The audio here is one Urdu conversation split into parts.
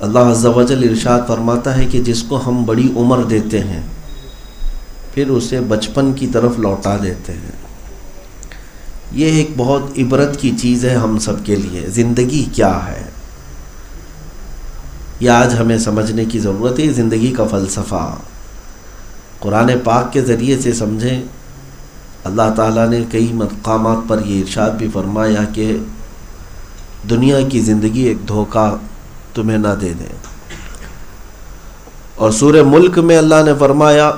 اللہ عز و جل ارشاد فرماتا ہے کہ جس کو ہم بڑی عمر دیتے ہیں پھر اسے بچپن کی طرف لوٹا دیتے ہیں۔ یہ ایک بہت عبرت کی چیز ہے ہم سب کے لیے۔ زندگی کیا ہے یہ آج ہمیں سمجھنے کی ضرورت ہے۔ زندگی کا فلسفہ قرآن پاک کے ذریعے سے سمجھیں۔ اللہ تعالیٰ نے کئی مقامات پر یہ ارشاد بھی فرمایا کہ دنیا کی زندگی ایک دھوکہ تمہیں نہ دے دے، اور سورہ ملک میں اللہ نے فرمایا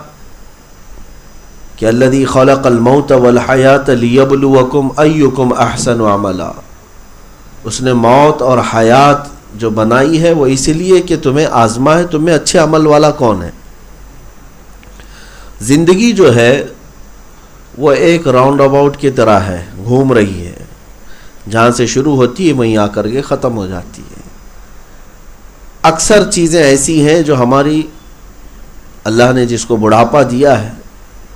کہ الذی خلق الموت والحیات لیبلوکم ایکم احسن عملا، اس نے موت اور حیات جو بنائی ہے وہ اس لیے کہ تمہیں آزمائے تمہیں اچھے عمل والا کون ہے۔ زندگی جو ہے وہ ایک راؤنڈ اباؤٹ کی طرح ہے، گھوم رہی ہے، جہاں سے شروع ہوتی ہے وہیں آ کر کے ختم ہو جاتی ہے۔ اکثر چیزیں ایسی ہیں جو ہماری اللہ نے جس کو بڑھاپا دیا ہے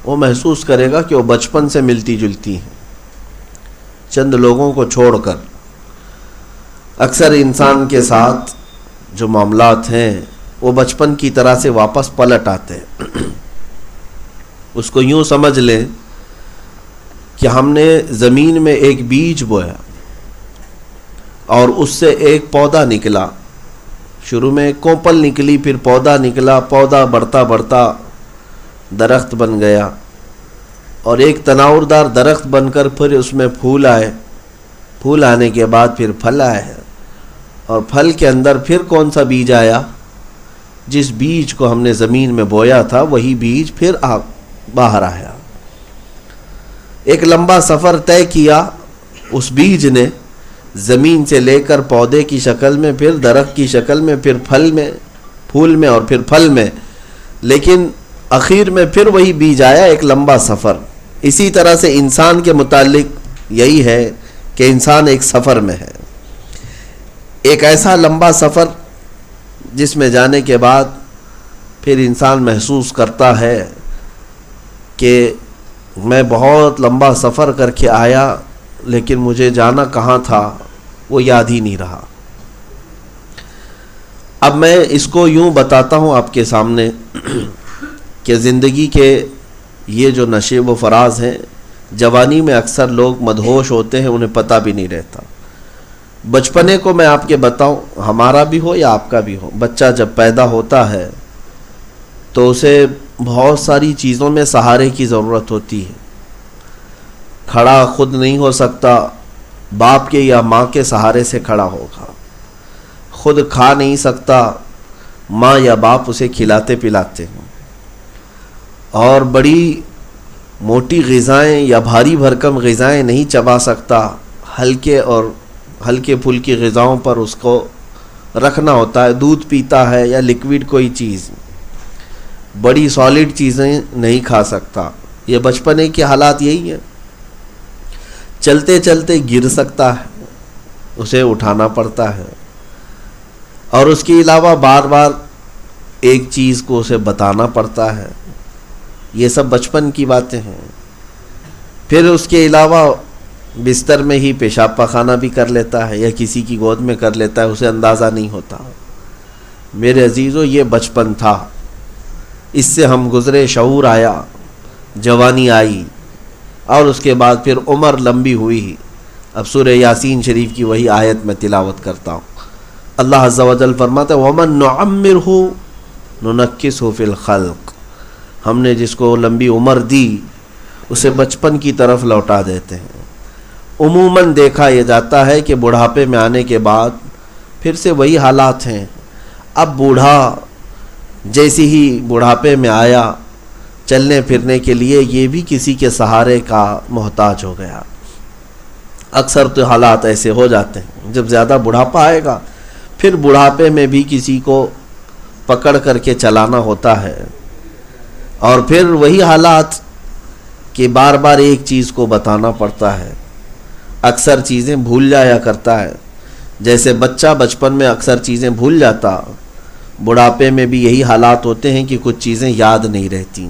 وہ محسوس کرے گا کہ وہ بچپن سے ملتی جلتی ہیں، چند لوگوں کو چھوڑ کر۔ اکثر انسان کے ساتھ جو معاملات ہیں وہ بچپن کی طرح سے واپس پلٹ آتے ہیں۔ اس کو یوں سمجھ لیں کہ ہم نے زمین میں ایک بیج بویا اور اس سے ایک پودا نکلا۔ شروع میں ایک کوپل نکلی، پھر پودا نکلا، پودا بڑھتا بڑھتا درخت بن گیا، اور ایک تناور دار درخت بن کر پھر اس میں پھول آئے، پھول آنے کے بعد پھر پھل آئے، اور پھل کے اندر پھر کون سا بیج آیا؟ جس بیج کو ہم نے زمین میں بویا تھا وہی بیج پھر باہر آیا۔ ایک لمبا سفر طے کیا اس بیج نے، زمین سے لے کر پودے کی شکل میں، پھر درخت کی شکل میں، پھر پھل میں، پھول میں، اور پھر پھل میں، لیکن اخیر میں پھر وہی بیج آیا۔ ایک لمبا سفر۔ اسی طرح سے انسان کے متعلق یہی ہے کہ انسان ایک سفر میں ہے، ایک ایسا لمبا سفر جس میں جانے کے بعد پھر انسان محسوس کرتا ہے کہ میں بہت لمبا سفر کر کے آیا لیکن مجھے جانا کہاں تھا وہ یاد ہی نہیں رہا۔ اب میں اس کو یوں بتاتا ہوں آپ کے سامنے کہ زندگی کے یہ جو نشیب و فراز ہیں، جوانی میں اکثر لوگ مدہوش ہوتے ہیں، انہیں پتہ بھی نہیں رہتا۔ بچپنے کو میں آپ کے بتاؤں، ہمارا بھی ہو یا آپ کا بھی ہو، بچہ جب پیدا ہوتا ہے تو اسے بہت ساری چیزوں میں سہارے کی ضرورت ہوتی ہے۔ کھڑا خود نہیں ہو سکتا، باپ کے یا ماں کے سہارے سے کھڑا ہوگا۔ خود کھا نہیں سکتا، ماں یا باپ اسے کھلاتے پلاتے ہیں۔ اور بڑی موٹی غذائیں یا بھاری بھرکم غذائیں نہیں چبا سکتا، ہلکے پھلکی غذاؤں پر اس کو رکھنا ہوتا ہے۔ دودھ پیتا ہے یا لیکوڈ کوئی چیز، بڑی سالڈ چیزیں نہیں کھا سکتا۔ یہ بچپنے کے حالات یہی ہیں۔ چلتے چلتے گر سکتا ہے، اسے اٹھانا پڑتا ہے، اور اس کے علاوہ بار بار ایک چیز کو اسے بتانا پڑتا ہے۔ یہ سب بچپن کی باتیں ہیں۔ پھر اس کے علاوہ بستر میں ہی پیشاب پخانہ بھی کر لیتا ہے یا کسی کی گود میں کر لیتا ہے، اسے اندازہ نہیں ہوتا۔ میرے عزیزو، یہ بچپن تھا، اس سے ہم گزرے، شعور آیا، جوانی آئی، اور اس کے بعد پھر عمر لمبی ہوئی۔ اب سورہ یاسین شریف کی وہی آیت میں تلاوت کرتا ہوں۔ اللہ عز و جل فرماتا ہے وَمَن نُعَمِّرْهُ نُنَكِّسْهُ فِي الْخَلْقِ، ہم نے جس کو لمبی عمر دی اسے بچپن کی طرف لوٹا دیتے ہیں۔ عموماً دیکھا یہ جاتا ہے کہ بڑھاپے میں آنے کے بعد پھر سے وہی حالات ہیں۔ اب بوڑھا جیسے ہی بڑھاپے میں آیا، چلنے پھرنے کے لیے یہ بھی کسی کے سہارے کا محتاج ہو گیا۔ اکثر تو حالات ایسے ہو جاتے ہیں، جب زیادہ بڑھاپا آئے گا پھر بڑھاپے میں بھی کسی کو پکڑ کر کے چلانا ہوتا ہے، اور پھر وہی حالات کہ بار بار ایک چیز کو بتانا پڑتا ہے۔ اکثر چیزیں بھول جایا کرتا ہے، جیسے بچہ بچپن میں اکثر چیزیں بھول جاتا، بڑھاپے میں بھی یہی حالات ہوتے ہیں کہ کچھ چیزیں یاد نہیں رہتی،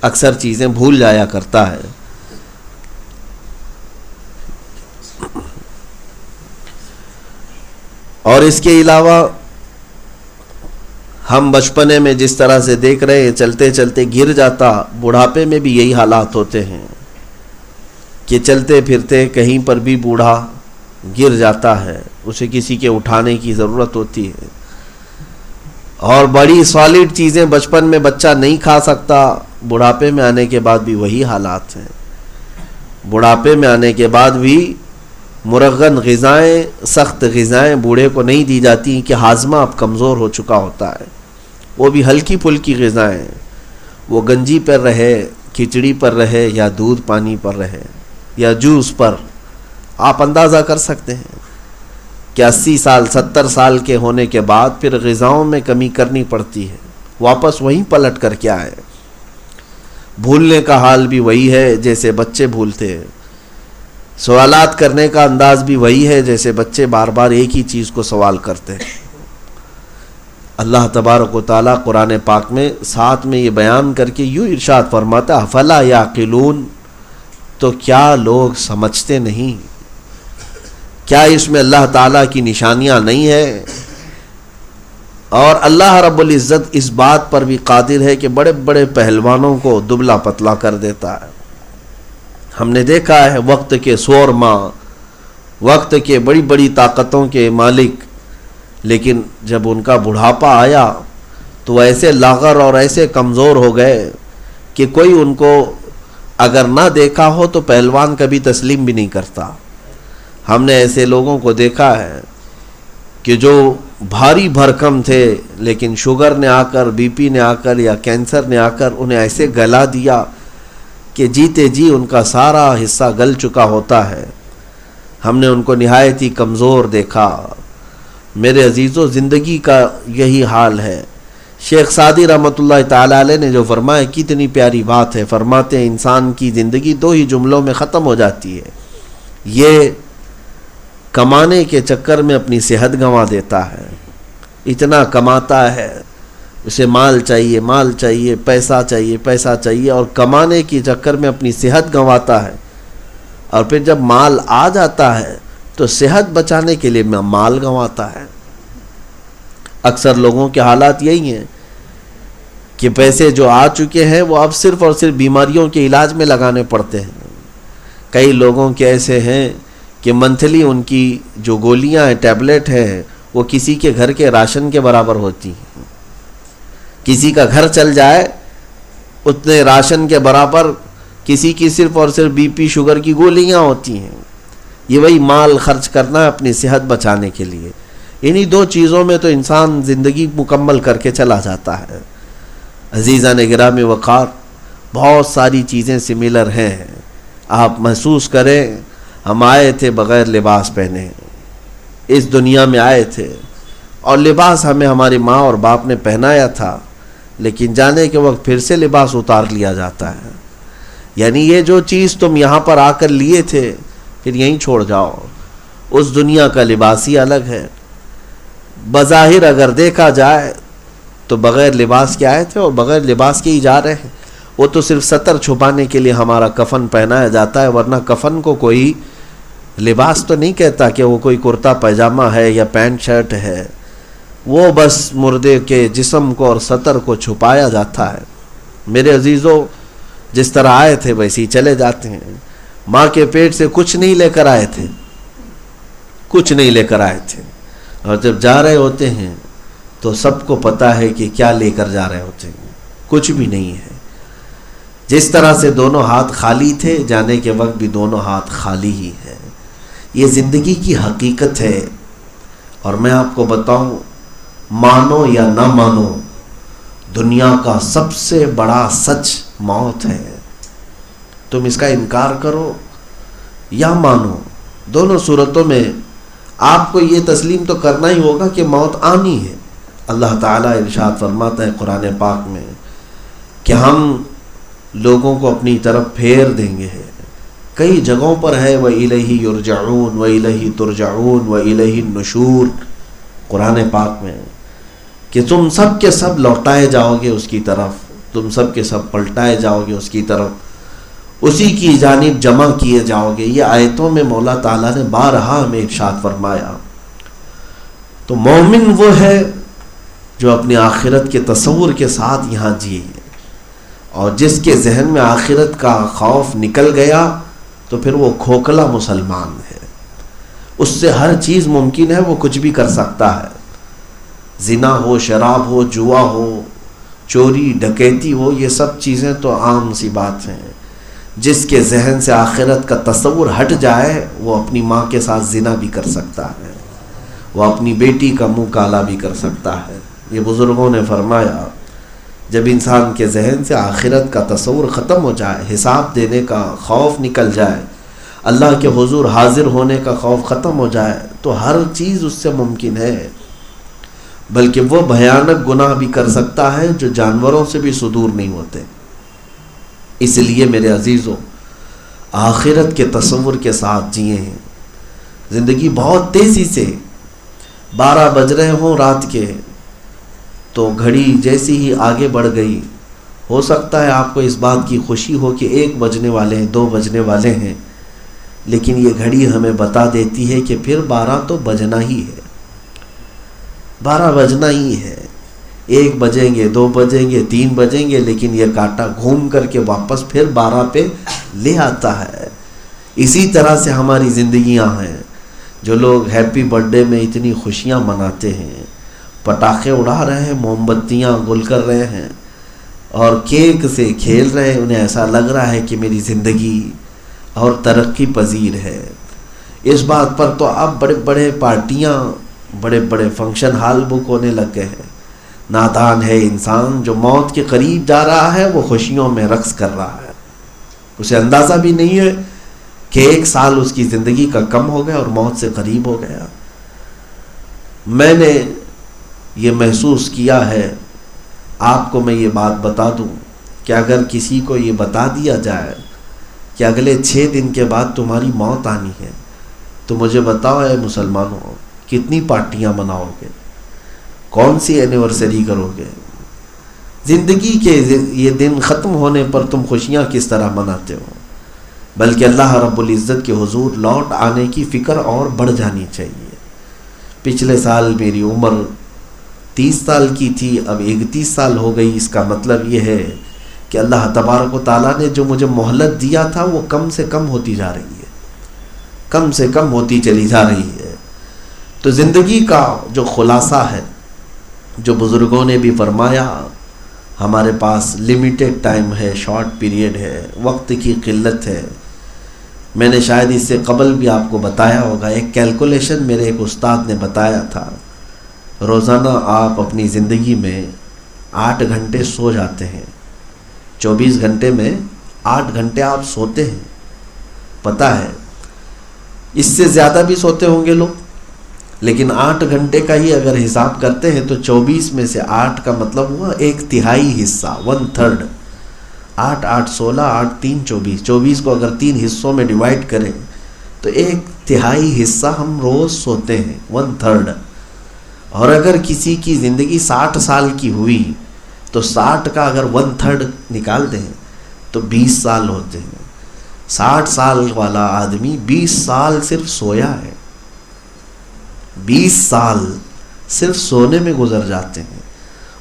اکثر چیزیں بھول جایا کرتا ہے۔ اور اس کے علاوہ ہم بچپنے میں جس طرح سے دیکھ رہے ہیں چلتے چلتے گر جاتا، بڑھاپے میں بھی یہی حالات ہوتے ہیں کہ چلتے پھرتے کہیں پر بھی بوڑھا گر جاتا ہے، اسے کسی کے اٹھانے کی ضرورت ہوتی ہے۔ اور بڑی سالڈ چیزیں بچپن میں بچہ نہیں کھا سکتا، بڑھاپے میں آنے کے بعد بھی وہی حالات ہیں۔ بڑھاپے میں آنے کے بعد بھی مرغن غذائیں، سخت غذائیں بوڑھے کو نہیں دی جاتی کہ ہاضمہ اب کمزور ہو چکا ہوتا ہے، وہ بھی ہلکی پھلکی غذائیں، وہ گنجی پر رہے، کھچڑی پر رہے، یا دودھ پانی پر رہے، یا جوس پر۔ آپ اندازہ کر سکتے ہیں کہ 80 سال 70 سال کے ہونے کے بعد پھر غذاؤں میں کمی کرنی پڑتی ہے، واپس وہیں پلٹ کر کے آئے۔ بھولنے کا حال بھی وہی ہے جیسے بچے بھولتے ہیں، سوالات کرنے کا انداز بھی وہی ہے جیسے بچے بار بار ایک ہی چیز کو سوال کرتے ہیں۔ اللہ تبارک و تعالیٰ قرآن پاک میں ساتھ میں یہ بیان کر کے یوں ارشاد فرماتا ہے، افلا یعقلون، تو کیا لوگ سمجھتے نہیں؟ کیا اس میں اللہ تعالیٰ کی نشانیاں نہیں ہیں؟ اور اللہ رب العزت اس بات پر بھی قادر ہے کہ بڑے بڑے پہلوانوں کو دبلا پتلا کر دیتا ہے۔ ہم نے دیکھا ہے وقت کے سورما، وقت کے بڑی بڑی طاقتوں کے مالک، لیکن جب ان کا بڑھاپا آیا تو وہ ایسے لاغر اور ایسے کمزور ہو گئے کہ کوئی ان کو اگر نہ دیکھا ہو تو پہلوان کبھی تسلیم بھی نہیں کرتا۔ ہم نے ایسے لوگوں کو دیکھا ہے کہ جو بھاری بھرکم تھے، لیکن شوگر نے آ کر، بی پی نے آ کر، یا کینسر نے آ کر انہیں ایسے گلا دیا کہ جیتے جی ان کا سارا حصہ گل چکا ہوتا ہے۔ ہم نے ان کو نہایت ہی کمزور دیکھا۔ میرے عزیزو، زندگی کا یہی حال ہے۔ شیخ سعدی رحمۃ اللہ تعالی علیہ نے جو فرمایا، کتنی پیاری بات ہے، فرماتے ہیں انسان کی زندگی 2 ہی جملوں میں ختم ہو جاتی ہے، یہ کمانے کے چکر میں اپنی صحت گنوا دیتا ہے۔ اتنا کماتا ہے، اسے مال چاہیے، مال چاہیے، پیسہ چاہیے، پیسہ چاہیے، اور کمانے کے چکر میں اپنی صحت گنواتا ہے، اور پھر جب مال آ جاتا ہے تو صحت بچانے کے لیے مال گنواتا ہے۔ اکثر لوگوں کے حالات یہی ہیں کہ پیسے جو آ چکے ہیں وہ اب صرف اور صرف بیماریوں کے علاج میں لگانے پڑتے ہیں۔ کئی لوگوں کے ایسے ہیں کہ منتھلی ان کی جو گولیاں ہیں، ٹیبلٹ ہیں، وہ کسی کے گھر کے راشن کے برابر ہوتی ہیں۔ کسی کا گھر چل جائے اتنے راشن کے برابر کسی کی صرف اور صرف بی پی شوگر کی گولیاں ہوتی ہیں۔ یہ وہی مال خرچ کرنا ہے اپنی صحت بچانے کے لیے۔ انہی 2 چیزوں میں تو انسان زندگی مکمل کر کے چلا جاتا ہے۔ عزیزان گرامی وقار، بہت ساری چیزیں سملر ہیں۔ آپ محسوس کریں، ہم آئے تھے بغیر لباس پہنے، اس دنیا میں آئے تھے، اور لباس ہمیں ہماری ماں اور باپ نے پہنایا تھا، لیکن جانے کے وقت پھر سے لباس اتار لیا جاتا ہے۔ یعنی یہ جو چیز تم یہاں پر آ کر لیے تھے پھر یہیں چھوڑ جاؤ۔ اس دنیا کا لباس ہی الگ ہے۔ بظاہر اگر دیکھا جائے تو بغیر لباس کے آئے تھے اور بغیر لباس کے ہی جا رہے ہیں۔ وہ تو صرف ستر چھپانے کے لیے ہمارا کفن پہنایا جاتا ہے، ورنہ کفن کو کوئی لباس تو نہیں کہتا کہ وہ کوئی کرتا پائجامہ ہے یا پینٹ شرٹ ہے۔ وہ بس مردے کے جسم کو اور ستر کو چھپایا جاتا ہے۔ میرے عزیزو، جس طرح آئے تھے ویسے ہی چلے جاتے ہیں۔ ماں کے پیٹ سے کچھ نہیں لے کر آئے تھے، کچھ نہیں لے کر آئے تھے، اور جب جا رہے ہوتے ہیں تو سب کو پتہ ہے کہ کیا لے کر جا رہے ہوتے ہیں، کچھ بھی نہیں ہے۔ جس طرح سے دونوں ہاتھ خالی تھے، جانے کے وقت بھی دونوں ہاتھ خالی ہی ہے۔ یہ زندگی کی حقیقت ہے، اور میں آپ کو بتاؤں، مانو یا نہ مانو، دنیا کا سب سے بڑا سچ موت ہے۔ تم اس کا انکار کرو یا مانو، دونوں صورتوں میں آپ کو یہ تسلیم تو کرنا ہی ہوگا کہ موت آنی ہے۔ اللہ تعالیٰ ارشاد فرماتا ہے قرآن پاک میں کہ ہم لوگوں کو اپنی طرف پھیر دیں گے۔ کئی جگہوں پر ہے وَإِلَيْهِ يُرْجَعُونَ وَإِلَيْهِ تُرْجَعُونَ وَإِلَيْهِ النُّشُورُ، قرآن پاک میں کہ تم سب کے سب لوٹائے جاؤ گے اس کی طرف، تم سب کے سب پلٹائے جاؤ گے اس کی طرف، اسی کی جانب جمع کیے جاؤ گے۔ یہ آیتوں میں مولا تعالیٰ نے بارہا ہمیں ارشاد فرمایا۔ تو مومن وہ ہے جو اپنی آخرت کے تصور کے ساتھ یہاں جیے، اور جس کے ذہن میں آخرت کا خوف نکل گیا تو پھر وہ کھوکھلا مسلمان ہے، اس سے ہر چیز ممکن ہے، وہ کچھ بھی کر سکتا ہے، زنا ہو، شراب ہو، جوا ہو، چوری ڈکیتی ہو، یہ سب چیزیں تو عام سی بات ہیں۔ جس کے ذہن سے آخرت کا تصور ہٹ جائے وہ اپنی ماں کے ساتھ زنا بھی کر سکتا ہے، وہ اپنی بیٹی کا منہ کالا بھی کر سکتا ہے۔ یہ بزرگوں نے فرمایا جب انسان کے ذہن سے آخرت کا تصور ختم ہو جائے، حساب دینے کا خوف نکل جائے، اللہ کے حضور حاضر ہونے کا خوف ختم ہو جائے تو ہر چیز اس سے ممکن ہے، بلکہ وہ بھیانک گناہ بھی کر سکتا ہے جو جانوروں سے بھی صدور نہیں ہوتے۔ اس لیے میرے عزیزوں، آخرت کے تصور کے ساتھ جیے ہیں۔ زندگی بہت تیزی سے 12 بج رہے ہوں رات کے تو گھڑی جیسی ہی آگے بڑھ گئی، ہو سکتا ہے آپ کو اس بات کی خوشی ہو کہ 1 بجنے والے ہیں، 2 بجنے والے ہیں، لیکن یہ گھڑی ہمیں بتا دیتی ہے کہ پھر 12 تو بجنا ہی ہے، 12 بجنا ہی ہے، 1 بجیں گے، 2 بجیں گے، 3 بجیں گے، لیکن یہ کانٹا گھوم کر کے واپس پھر 12 پہ لے آتا ہے۔ اسی طرح سے ہماری زندگیاں ہیں۔ جو لوگ ہیپی برتھ ڈے میں اتنی خوشیاں مناتے ہیں، پٹاخے اڑا رہے ہیں، موم بتیاں گل کر رہے ہیں اور کیک سے کھیل رہے ہیں، انہیں ایسا لگ رہا ہے کہ میری زندگی اور ترقی پذیر ہے۔ اس بات پر تو اب بڑے بڑے پارٹیاں، بڑے بڑے فنکشن ہال بک ہونے لگ گئے ہیں۔ نادان ہے انسان جو موت کے قریب جا رہا ہے، وہ خوشیوں میں رقص کر رہا ہے، اسے اندازہ بھی نہیں ہے کہ 1 سال اس کی زندگی کا کم ہو گیا اور موت سے قریب ہو گیا۔ میں نے یہ محسوس کیا ہے، آپ کو میں یہ بات بتا دوں کہ اگر کسی کو یہ بتا دیا جائے کہ اگلے 6 دن کے بعد تمہاری موت آنی ہے تو مجھے بتاؤ اے مسلمانوں، کتنی پارٹیاں مناؤ گے، کون سی اینیورسری کرو گے؟ زندگی کے یہ دن ختم ہونے پر تم خوشیاں کس طرح مناتے ہو؟ بلکہ اللہ رب العزت کے حضور لوٹ آنے کی فکر اور بڑھ جانی چاہیے۔ پچھلے سال میری عمر 30 سال کی تھی، اب 31 سال ہو گئی۔ اس کا مطلب یہ ہے کہ اللہ تبارک و تعالیٰ نے جو مجھے مہلت دیا تھا وہ کم سے کم ہوتی جا رہی ہے، کم سے کم ہوتی چلی جا رہی ہے۔ تو زندگی کا جو خلاصہ ہے، جو بزرگوں نے بھی فرمایا، ہمارے پاس لمیٹڈ ٹائم ہے، شارٹ پیریڈ ہے، وقت کی قلت ہے۔ میں نے شاید اس سے قبل بھی آپ کو بتایا ہوگا، ایک کیلکولیشن میرے ایک استاد نے بتایا تھا، روزانہ آپ اپنی زندگی میں 8 گھنٹے سو جاتے ہیں، 24 گھنٹے میں 8 گھنٹے آپ سوتے ہیں۔ پتہ ہے اس سے زیادہ بھی سوتے ہوں گے لوگ، لیکن 8 گھنٹے کا ہی اگر حساب کرتے ہیں تو 24 میں سے 8 کا مطلب ہوا 1/3 حصہ، 1/3۔ 8 8 16 8 3 24، 24 کو اگر 3 حصوں میں ڈیوائڈ کریں تو 1/3 حصہ ہم روز سوتے ہیں، 1/3۔ اور اگر کسی کی زندگی 60 سال کی ہوئی تو 60 کا اگر 1/3 نکال دیں تو 20 سال ہوتے ہیں۔ 60 سال والا آدمی 20 سال صرف سویا ہے، 20 سال صرف سونے میں گزر جاتے ہیں۔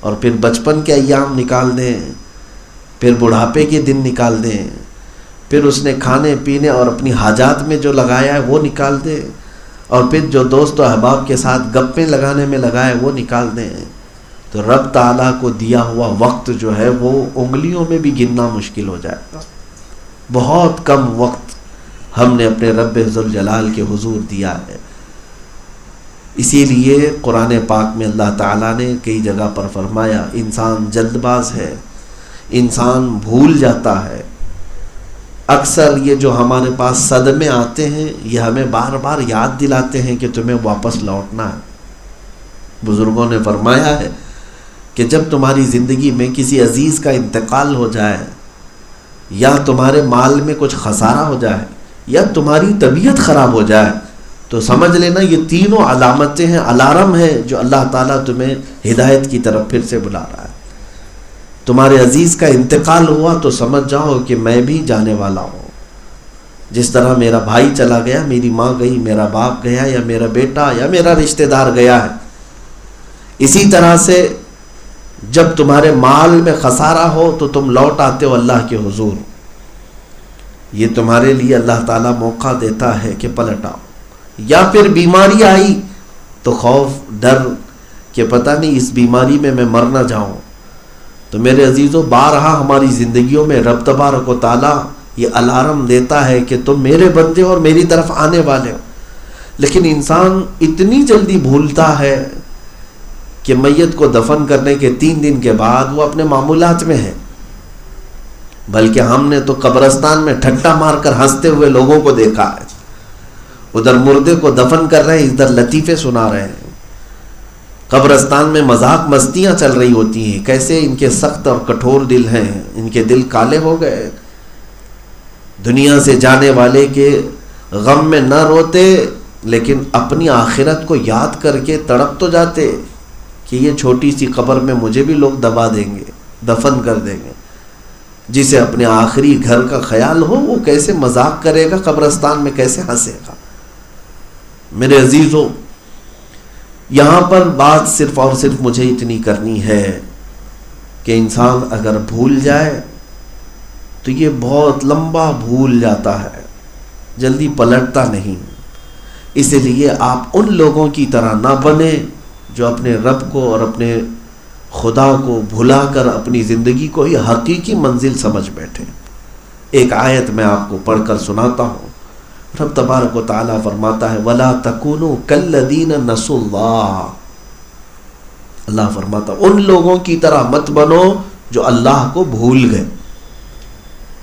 اور پھر بچپن کے ایام نکال دیں، پھر بڑھاپے کے دن نکال دیں، پھر اس نے کھانے پینے اور اپنی حاجات میں جو لگایا ہے وہ نکال دیں، اور پھر جو دوست و احباب کے ساتھ گپیں لگانے میں لگائے وہ نکال دیں، تو رب تعالیٰ کو دیا ہوا وقت جو ہے وہ انگلیوں میں بھی گننا مشکل ہو جائے گا۔ بہت کم وقت ہم نے اپنے رب ذوالجلال کے حضور دیا ہے۔ اسی لیے قرآن پاک میں اللہ تعالیٰ نے کئی جگہ پر فرمایا، انسان جلد باز ہے، انسان بھول جاتا ہے۔ اکثر یہ جو ہمارے پاس صدمے آتے ہیں یہ ہمیں بار بار یاد دلاتے ہیں کہ تمہیں واپس لوٹنا ہے۔ بزرگوں نے فرمایا ہے کہ جب تمہاری زندگی میں کسی عزیز کا انتقال ہو جائے، یا تمہارے مال میں کچھ خسارہ ہو جائے، یا تمہاری طبیعت خراب ہو جائے، تو سمجھ لینا یہ تینوں علامتیں ہیں، الارم ہے جو اللہ تعالیٰ تمہیں ہدایت کی طرف پھر سے بلا رہا ہے۔ تمہارے عزیز کا انتقال ہوا تو سمجھ جاؤ کہ میں بھی جانے والا ہوں۔ جس طرح میرا بھائی چلا گیا، میری ماں گئی، میرا باپ گیا، یا میرا بیٹا یا میرا رشتہ دار گیا ہے، اسی طرح سے جب تمہارے مال میں خسارہ ہو تو تم لوٹ آتے ہو اللہ کے حضور. یہ تمہارے لیے اللہ تعالیٰ موقع دیتا ہے کہ پلٹ آؤ. یا پھر بیماری آئی تو خوف ڈر کہ پتہ نہیں اس بیماری میں مر نہ جاؤں. تو میرے عزیزوں، بارہا ہماری زندگیوں میں رب تبارک و تعالیٰ یہ الارم دیتا ہے کہ تم میرے بندے اور میری طرف آنے والے ہو. لیکن انسان اتنی جلدی بھولتا ہے کہ میت کو دفن کرنے کے 3 دن کے بعد وہ اپنے معمولات میں ہے. بلکہ ہم نے تو قبرستان میں ٹھٹا مار کر ہنستے ہوئے لوگوں کو دیکھا ہے. ادھر مردے کو دفن کر رہے ہیں، ادھر لطیفے سنا رہے ہیں. قبرستان میں مذاق مستیاں چل رہی ہوتی ہیں. کیسے ان کے سخت اور کٹھور دل ہیں، ان کے دل کالے ہو گئے. دنیا سے جانے والے کے غم میں نہ روتے، لیکن اپنی آخرت کو یاد کر کے تڑپ تو جاتے کہ یہ چھوٹی سی قبر میں مجھے بھی لوگ دبا دیں گے، دفن کر دیں گے. جسے اپنے آخری گھر کا خیال ہو وہ کیسے مذاق کرے گا، قبرستان میں کیسے ہنسے گا. میرے عزیزوں، یہاں پر بات صرف اور صرف مجھے اتنی کرنی ہے کہ انسان اگر بھول جائے تو یہ بہت لمبا بھول جاتا ہے، جلدی پلٹتا نہیں. اس لیے آپ ان لوگوں کی طرح نہ بنے جو اپنے رب کو اور اپنے خدا کو بھلا کر اپنی زندگی کو ہی حقیقی منزل سمجھ بیٹھے. ایک آیت میں آپ کو پڑھ کر سناتا ہوں. رب تبارک و تعالیٰ فرماتا ہے وَلَا تَكُونُوا كَالَّذِينَ نَسُوا اللَّهَ. اللہ فرماتا ان لوگوں کی طرح مت بنو جو اللہ کو بھول گئے.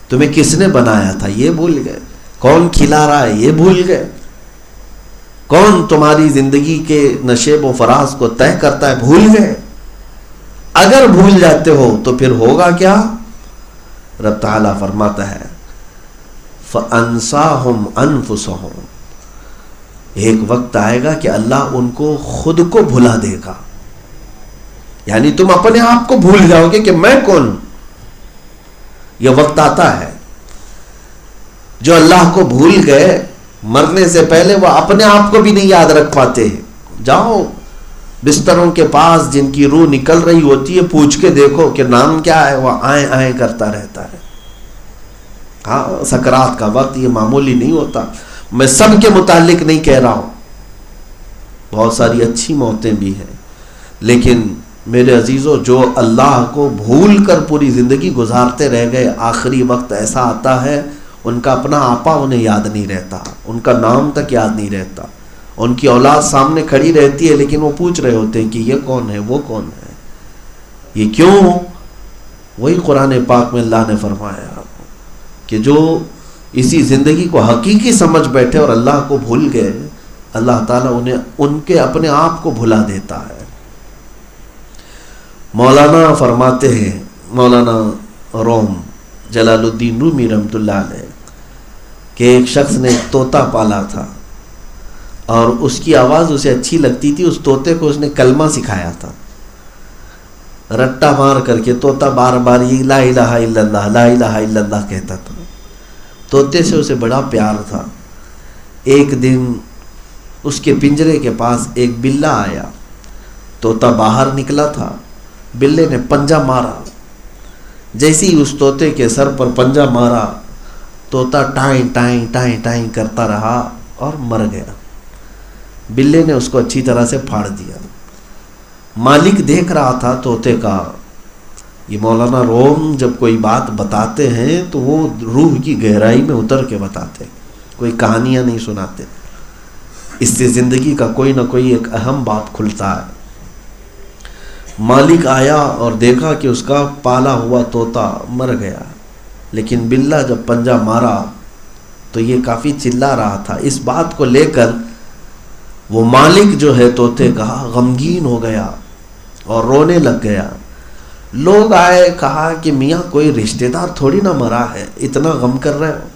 تمہیں کس نے بنایا تھا یہ بھول گئے. کون کھلا رہا ہے یہ بھول گئے. کون تمہاری زندگی کے نشیب و فراز کو طے کرتا ہے بھول گئے. اگر بھول جاتے ہو تو پھر ہوگا کیا؟ رب تعالیٰ فرماتا ہے فَأَنْسَاهُمْ أَنفُسَهُمْ. ایک وقت آئے گا کہ اللہ ان کو خود کو بھلا دے گا. یعنی تم اپنے آپ کو بھول جاؤ گے کہ میں کون. یہ وقت آتا ہے جو اللہ کو بھول گئے مرنے سے پہلے وہ اپنے آپ کو بھی نہیں یاد رکھ پاتے. جاؤ بستروں کے پاس جن کی روح نکل رہی ہوتی ہے پوچھ کے دیکھو کہ نام کیا ہے، وہ آئیں آئیں کرتا رہتا ہے. ہاں، سکرات کا وقت یہ معمولی نہیں ہوتا. میں سب کے متعلق نہیں کہہ رہا ہوں، بہت ساری اچھی موتیں بھی ہیں، لیکن میرے عزیزوں جو اللہ کو بھول کر پوری زندگی گزارتے رہ گئے، آخری وقت ایسا آتا ہے ان کا اپنا آپا انہیں یاد نہیں رہتا، ان کا نام تک یاد نہیں رہتا. ان کی اولاد سامنے کھڑی رہتی ہے لیکن وہ پوچھ رہے ہوتے ہیں کہ یہ کون ہے، وہ کون ہے، یہ کیوں. وہی قرآن پاک میں اللہ نے فرمایا کہ جو اسی زندگی کو حقیقی سمجھ بیٹھے اور اللہ کو بھول گئے، اللہ تعالیٰ انہیں ان کے اپنے آپ کو بھلا دیتا ہے. مولانا فرماتے ہیں، مولانا روم جلال الدین رومی رحمۃ اللہ علیہ، کہ ایک شخص نے ایک طوطا پالا تھا اور اس کی آواز اسے اچھی لگتی تھی. اس طوطے کو اس نے کلمہ سکھایا تھا. رٹا مار کر کے طوطا بار بار یہ لا الہ الا اللہ لا الہ الا اللہ کہتا تھا. طوطے سے اسے بڑا پیار تھا. ایک دن اس کے پنجرے کے پاس ایک بلہ آیا. طوطا باہر نکلا تھا، بلے نے پنجہ مارا. جیسے ہی اس طوطے کے سر پر پنجہ مارا، طوطا ٹائیں ٹائیں ٹائیں ٹائیں کرتا رہا اور مر گیا. بلے نے اس کو اچھی طرح سے پھاڑ دیا. مالک دیکھ رہا تھا طوطے کا. یہ مولانا روم جب کوئی بات بتاتے ہیں تو وہ روح کی گہرائی میں اتر کے بتاتے، کوئی کہانیاں نہیں سناتے. اس سے زندگی کا کوئی نہ کوئی ایک اہم بات کھلتا ہے. مالک آیا اور دیکھا کہ اس کا پالا ہوا طوطا مر گیا، لیکن بلہ جب پنجہ مارا تو یہ کافی چلا رہا تھا. اس بات کو لے کر وہ مالک جو ہے طوطے کا غمگین ہو گیا اور رونے لگ گیا. لوگ آئے، کہا کہ میاں کوئی رشتہ دار تھوڑی نہ مرا ہے، اتنا غم کر رہے ہو.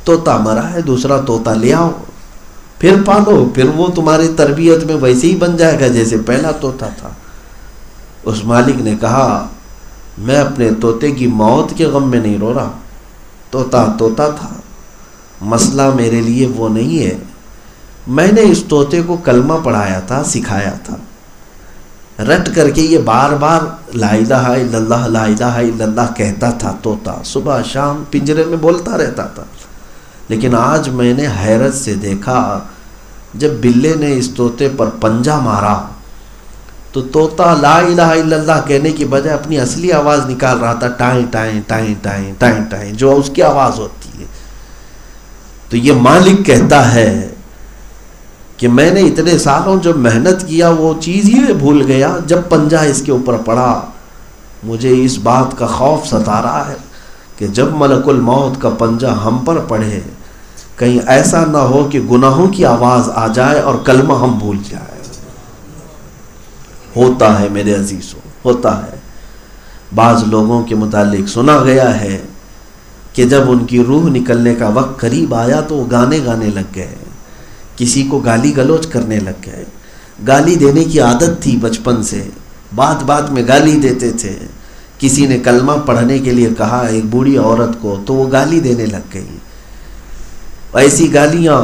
طوطا مرا ہے، دوسرا طوطا لے آؤ، پھر پالو، پھر وہ تمہاری تربیت میں ویسے ہی بن جائے گا جیسے پہلا طوطا تھا. اس مالک نے کہا میں اپنے طوطے کی موت کے غم میں نہیں رو رہا. طوطا طوطا تھا، مسئلہ میرے لیے وہ نہیں ہے. میں نے اس طوطے کو کلمہ پڑھایا تھا، سکھایا تھا. رٹ کر کے یہ بار بار لا الہ الا اللہ لا الہ الا اللہ کہتا تھا طوطا، صبح شام پنجرے میں بولتا رہتا تھا. لیکن آج میں نے حیرت سے دیکھا جب بلے نے اس طوطے پر پنجہ مارا تو طوطا لا الہ الا اللہ کہنے کی بجائے اپنی اصلی آواز نکال رہا تھا، ٹائیں ٹائیں ٹائیں ٹائیں ٹائیں ٹائیں، جو اس کی آواز ہوتی ہے. تو یہ مالک کہتا ہے کہ میں نے اتنے سالوں جو محنت کیا وہ چیز ہی بھول گیا. جب پنجہ اس کے اوپر پڑا مجھے اس بات کا خوف ستا رہا ہے کہ جب ملک الموت کا پنجہ ہم پر پڑے کہیں ایسا نہ ہو کہ گناہوں کی آواز آ جائے اور کلمہ ہم بھول جائے. ہوتا ہے میرے عزیزوں، ہوتا ہے. بعض لوگوں کے متعلق سنا گیا ہے کہ جب ان کی روح نکلنے کا وقت قریب آیا تو وہ گانے لگ گئے، کسی کو گالی گلوچ کرنے لگ گئے. گالی دینے کی عادت تھی بچپن سے، بات میں گالی دیتے تھے. کسی نے کلمہ پڑھنے کے لیے کہا ایک بوڑھی عورت کو تو وہ گالی دینے لگ گئی. ایسی گالیاں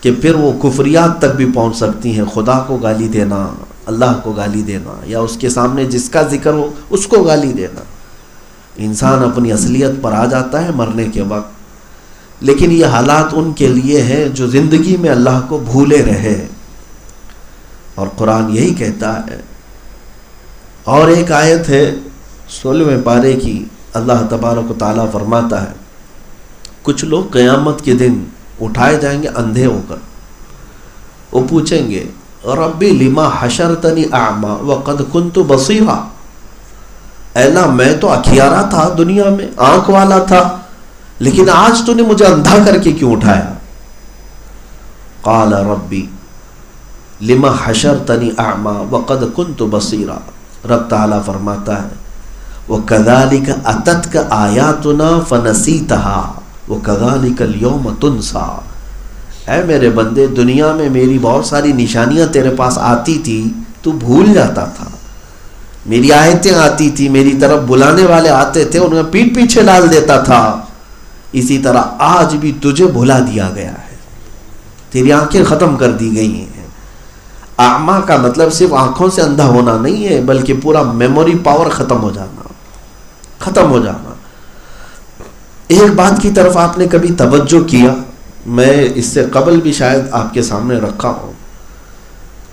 کہ پھر وہ کفریات تک بھی پہنچ سکتی ہیں. خدا کو گالی دینا، اللہ کو گالی دینا، یا اس کے سامنے جس کا ذکر ہو اس کو گالی دینا. انسان اپنی اصلیت پر آ جاتا ہے مرنے کے وقت. لیکن یہ حالات ان کے لیے ہیں جو زندگی میں اللہ کو بھولے رہے. اور قرآن یہی کہتا ہے. اور ایک آیت ہے 16ویں پارے کی، اللہ تبارک و تعالیٰ فرماتا ہے کچھ لوگ قیامت کے دن اٹھائے جائیں گے اندھے ہو کر. وہ پوچھیں گے ربی لما حشرتنی اعمی وقد کنت بصیرا، اے اللہ میں تو اکھیارا تھا دنیا میں، آنکھ والا تھا، لیکن آج تو نے مجھے اندھا کر کے کیوں اٹھایا؟ قال ربی لما حشرتنی اعمی وقد کنت بصیرا. رب تعالیٰ فرماتا ہے وَكَذَلِكَ أَتَتْكَ آيَاتُنَا فَنَسِيتَهَا وَكَذَلِكَ الْيَوْمَ تُنْسَى. اے میرے بندے، دنیا میں میری بہت ساری نشانیاں تیرے پاس آتی تھی، تو بھول جاتا تھا. میری آیتیں آتی تھی، میری طرف بلانے والے آتے تھے، انہیں پیٹ پیچھے ڈال دیتا تھا. اسی طرح آج بھی تجھے بھلا دیا گیا ہے، تیری آنکھیں ختم کر دی گئی ہیں. اعمیٰ کا مطلب صرف آنکھوں سے اندھا ہونا نہیں ہے، بلکہ پورا میموری پاور ختم ہو جانا. ایک بات کی طرف آپ نے کبھی توجہ کیا، میں اس سے قبل بھی شاید آپ کے سامنے رکھا ہوں،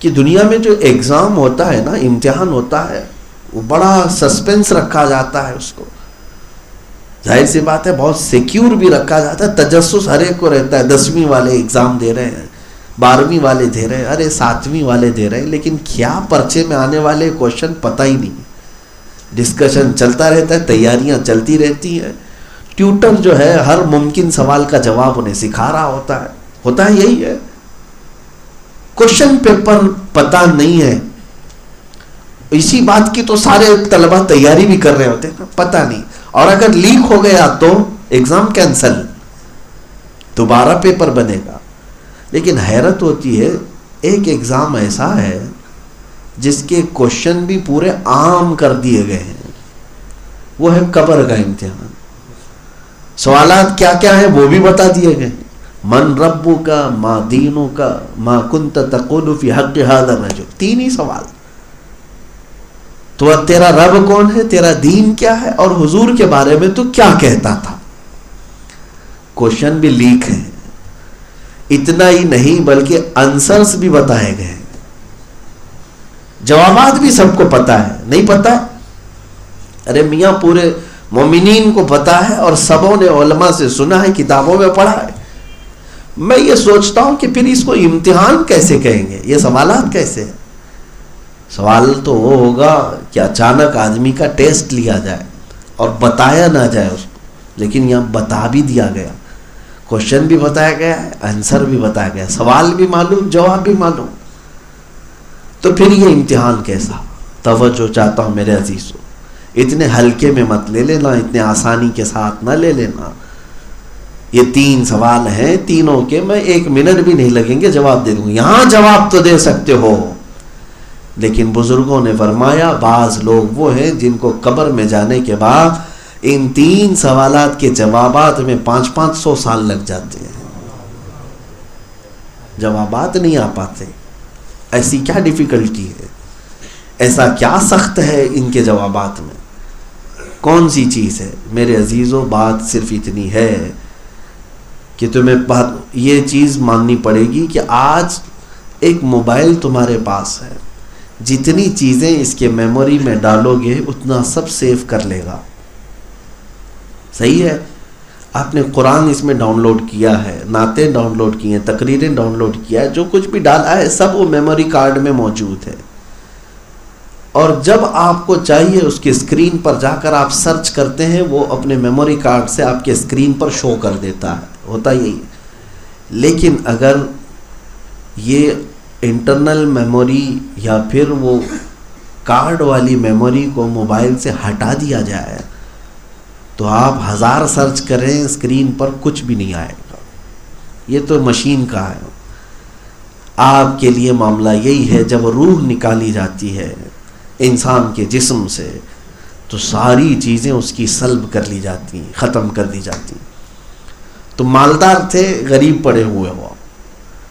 کہ دنیا میں جو ایگزام ہوتا ہے نا، امتحان ہوتا ہے، وہ بڑا سسپینس رکھا جاتا ہے. اس کو ظاہر سی بات ہے بہت سیکیور بھی رکھا جاتا ہے. تجسس ہر ایک کو رہتا ہے. 10ویں والے ایگزام دے رہے ہیں، 12ویں والے دے رہے ہیں، ارے 7ویں والے دے رہے ہیں، لیکن کیا پرچے میں آنے والے کوشچن پتہ ہی نہیں. ڈسکشن چلتا رہتا ہے، تیاریاں چلتی رہتی ہیں. ٹیوٹر جو ہے ہر ممکن سوال کا جواب انہیں سکھا رہا ہوتا ہے یہی ہے. کوشچن پیپر پتہ نہیں ہے. اسی بات کی تو سارے طلبہ تیاری بھی کر رہے ہوتے ہیں، پتہ نہیں. اور اگر لیک ہو گیا تو ایگزام کینسل، دوبارہ پیپر بنے گا. لیکن حیرت ہوتی ہے، ایک ایگزام ایسا ہے جس کے کوشچن بھی پورے عام کر دیے گئے ہیں، وہ ہے قبر کا امتحان. سوالات کیا کیا ہیں وہ بھی بتا دیے گئے. من ربک ما دینک ما کنت تقول فی حق ھذا الرجل. 3 ہی سوال. تو تیرا رب کون ہے، تیرا دین کیا ہے، اور حضور کے بارے میں تو کیا کہتا تھا. کوشچن بھی لیک ہیں. اتنا ہی نہیں بلکہ آنسرز بھی بتائے گئے، جوابات بھی سب کو پتا ہے. نہیں پتا، ارے میاں پورے مومنین کو پتا ہے، اور سبوں نے علماء سے سنا ہے، کتابوں میں پڑھا ہے. میں یہ سوچتا ہوں کہ پھر اس کو امتحان کیسے کہیں گے، یہ سوالات کیسے ہیں. سوال تو وہ ہوگا کہ اچانک آدمی کا ٹیسٹ لیا جائے اور بتایا نہ جائے اس کو، لیکن یہاں بتا بھی دیا گیا. کوشچن بھی بتایا گیا ہے، آنسر بھی بتایا گیا، سوال بھی معلوم، جواب بھی معلوم. تو پھر یہ امتحان کیسا. توجہ چاہتا ہوں میرے عزیزوں، اتنے ہلکے میں مت لے لینا، اتنے آسانی کے ساتھ نہ لے لینا. یہ 3 سوال ہیں، تینوں کے میں 1 منٹ بھی نہیں لگیں گے، جواب دے دوں گا. یہاں جواب تو دے سکتے ہو، لیکن بزرگوں نے فرمایا بعض لوگ وہ ہیں جن کو قبر میں جانے کے بعد ان 3 سوالات کے جوابات میں 500-500 سال لگ جاتے ہیں. جوابات نہیں آ پاتے. ایسی کیا ڈیفیکلٹی ہے، ایسا کیا سخت ہے ان کے جوابات میں؟ کون سی چیز ہے؟ میرے عزیزوں، بات صرف اتنی ہے کہ تمہیں یہ چیز ماننی پڑے گی کہ آج ایک موبائل تمہارے پاس ہے، جتنی چیزیں اس کے میموری میں ڈالو گے اتنا سب سیو کر لے گا. صحیح ہے؟ آپ نے قرآن اس میں ڈاؤن لوڈ کیا ہے، نعتیں ڈاؤن لوڈ کی ہیں، تقریریں ڈاؤن لوڈ کیا ہے، جو کچھ بھی ڈالا ہے سب وہ میموری کارڈ میں موجود ہے. اور جب آپ کو چاہیے اس کے اسکرین پر جا کر آپ سرچ کرتے ہیں، وہ اپنے میموری کارڈ سے آپ کے اسکرین پر شو کر دیتا ہے. ہوتا یہی. لیکن اگر یہ انٹرنل میموری یا پھر وہ کارڈ والی میموری کو موبائل سے ہٹا دیا جائے تو آپ 1000 سرچ کریں اسکرین پر کچھ بھی نہیں آئے گا. یہ تو مشین کا ہے. آپ کے لیے معاملہ یہی ہے، جب روح نکالی جاتی ہے انسان کے جسم سے تو ساری چیزیں اس کی سلب کر لی جاتی ہیں، ختم کر دی جاتی ہیں. تم مالدار تھے، غریب پڑے ہوئے ہو،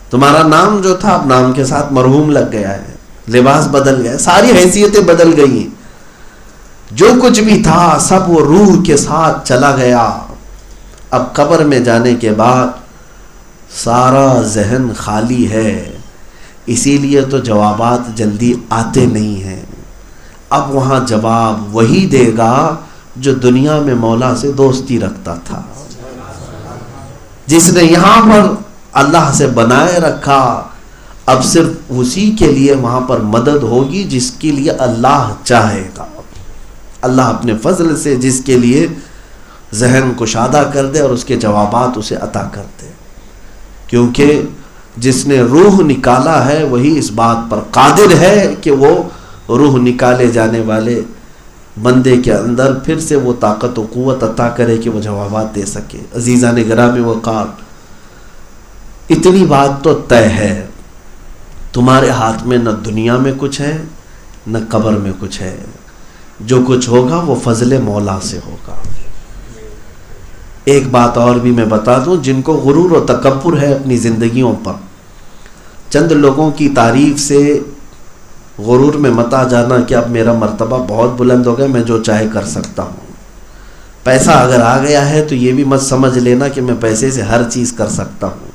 تمہارا نام جو تھا اب نام کے ساتھ مرحوم لگ گیا ہے، لباس بدل گیا، ساری حیثیتیں بدل گئی ہیں، جو کچھ بھی تھا سب وہ روح کے ساتھ چلا گیا. اب قبر میں جانے کے بعد سارا ذہن خالی ہے، اسی لیے تو جوابات جلدی آتے نہیں ہیں. اب وہاں جواب وہی دے گا جو دنیا میں مولا سے دوستی رکھتا تھا، جس نے یہاں پر اللہ سے بنائے رکھا. اب صرف اسی کے لیے وہاں پر مدد ہوگی جس کے لیے اللہ چاہے گا. اللہ اپنے فضل سے جس کے لیے ذہن کشادہ کر دے اور اس کے جوابات اسے عطا کر دے. کیونکہ جس نے روح نکالا ہے وہی اس بات پر قادر ہے کہ وہ روح نکالے جانے والے بندے کے اندر پھر سے وہ طاقت و قوت عطا کرے کہ وہ جوابات دے سکے. عزیزان گرامی وقار، اتنی بات تو طے ہے، تمہارے ہاتھ میں نہ دنیا میں کچھ ہے نہ قبر میں کچھ ہے. جو کچھ ہوگا وہ فضل مولا سے ہوگا. ایک بات اور بھی میں بتا دوں، جن کو غرور و تکبر ہے اپنی زندگیوں پر، چند لوگوں کی تعریف سے غرور میں مت آ جانا کہ اب میرا مرتبہ بہت بلند ہو گیا، میں جو چاہے کر سکتا ہوں. پیسہ اگر آ گیا ہے تو یہ بھی مت سمجھ لینا کہ میں پیسے سے ہر چیز کر سکتا ہوں.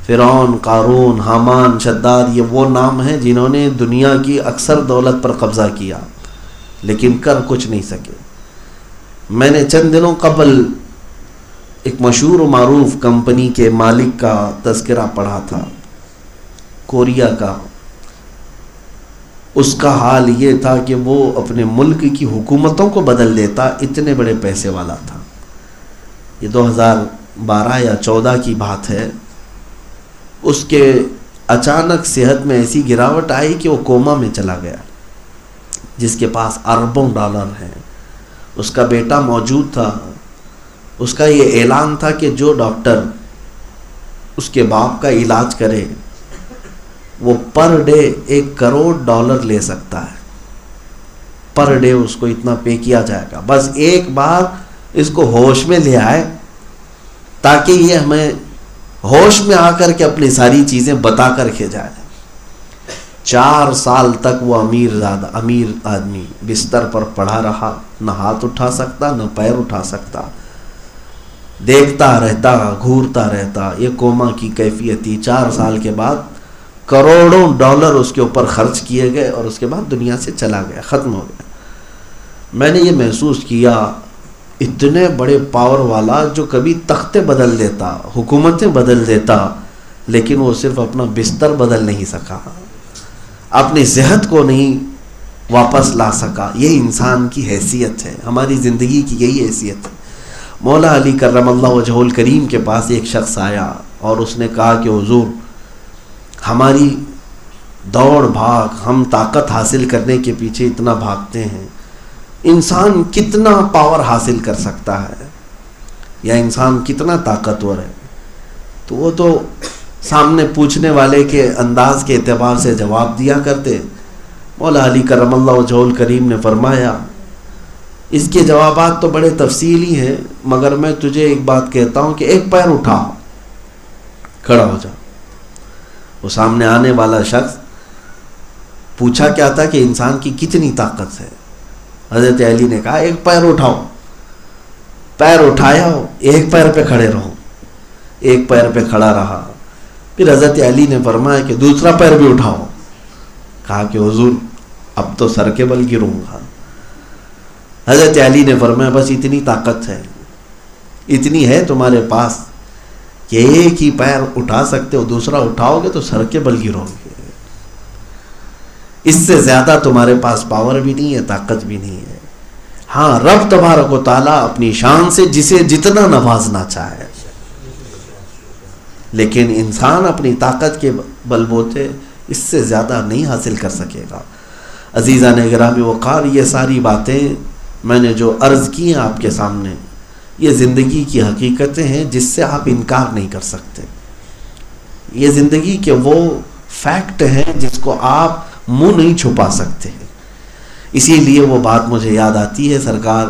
فرعون، قارون، حامان، شداد، یہ وہ نام ہیں جنہوں نے دنیا کی اکثر دولت پر قبضہ کیا لیکن کر کچھ نہیں سکے. میں نے چند دنوں قبل ایک مشہور و معروف کمپنی کے مالک کا تذکرہ پڑھا تھا، کوریا کا. اس کا حال یہ تھا کہ وہ اپنے ملک کی حکومتوں کو بدل دیتا، اتنے بڑے پیسے والا تھا. یہ 2012 یا 14 کی بات ہے. اس کے اچانک صحت میں ایسی گراوٹ آئی کہ وہ کوما میں چلا گیا. جس کے پاس اربوں ڈالر ہیں، اس کا بیٹا موجود تھا. اس کا یہ اعلان تھا کہ جو ڈاکٹر اس کے باپ کا علاج کرے وہ پر ڈے $1 کروڑ لے سکتا ہے. پر ڈے اس کو اتنا پے کیا جائے گا. بس ایک بار اس کو ہوش میں لے آئے تاکہ یہ ہمیں ہوش میں آ کر کے اپنی ساری چیزیں بتا کر کے جائے. 4 سال تک وہ امیر آدمی بستر پر پڑا رہا، نہ ہاتھ اٹھا سکتا نہ پیر اٹھا سکتا، دیکھتا رہتا، گھورتا رہتا. یہ کوما کی کیفیت تھی. 4 سال کے بعد کروڑوں ڈالر اس کے اوپر خرچ کیے گئے اور اس کے بعد دنیا سے چلا گیا، ختم ہو گیا. میں نے یہ محسوس کیا، اتنے بڑے پاور والا جو کبھی تختے بدل دیتا، حکومتیں بدل دیتا، لیکن وہ صرف اپنا بستر بدل نہیں سکا، اپنی صحت کو نہیں واپس لا سکا. یہ انسان کی حیثیت ہے، ہماری زندگی کی یہی حیثیت ہے. مولا علی کرم اللہ وجہہ الکریم کے پاس ایک شخص آیا اور اس نے کہا کہ حضور، ہماری دوڑ بھاگ، ہم طاقت حاصل کرنے کے پیچھے اتنا بھاگتے ہیں، انسان کتنا پاور حاصل کر سکتا ہے یا انسان کتنا طاقتور ہے؟ تو وہ تو سامنے پوچھنے والے کے انداز کے اعتبار سے جواب دیا کرتے. مولا علی کرم اللہ وجہہ الکریم نے فرمایا، اس کے جوابات تو بڑے تفصیلی ہیں، مگر میں تجھے ایک بات کہتا ہوں کہ ایک پیر اٹھا، کھڑا ہو جا. وہ سامنے آنے والا شخص پوچھا کیا تھا کہ انسان کی کتنی طاقت ہے. حضرت علی نے کہا ایک پیر اٹھاؤ. پیر اٹھایا, ایک پیر پہ کھڑے رہو. ایک پیر پہ کھڑا رہا. پھر حضرت علی نے فرمایا کہ دوسرا پیر بھی اٹھاؤ. کہا کہ حضور اب تو سر کے بل گروں گا. حضرت علی نے فرمایا بس اتنی طاقت ہے, اتنی ہے تمہارے پاس کہ ایک ہی پیر اٹھا سکتے ہو, دوسرا اٹھاؤ گے تو سر کے بل گرو گے. اس سے زیادہ تمہارے پاس پاور بھی نہیں ہے, طاقت بھی نہیں ہے. ہاں رب تبارک و تعالیٰ اپنی شان سے جسے جتنا نوازنا چاہے, لیکن انسان اپنی طاقت کے بل بوتے اس سے زیادہ نہیں حاصل کر سکے گا. عزیزان گرامی وقار, یہ ساری باتیں میں نے جو عرض کی ہیں آپ کے سامنے, یہ زندگی کی حقیقتیں ہیں جس سے آپ انکار نہیں کر سکتے. یہ زندگی کے وہ فیکٹ ہیں جس کو آپ منہ نہیں چھپا سکتے. اسی لیے وہ بات مجھے یاد آتی ہے, سرکار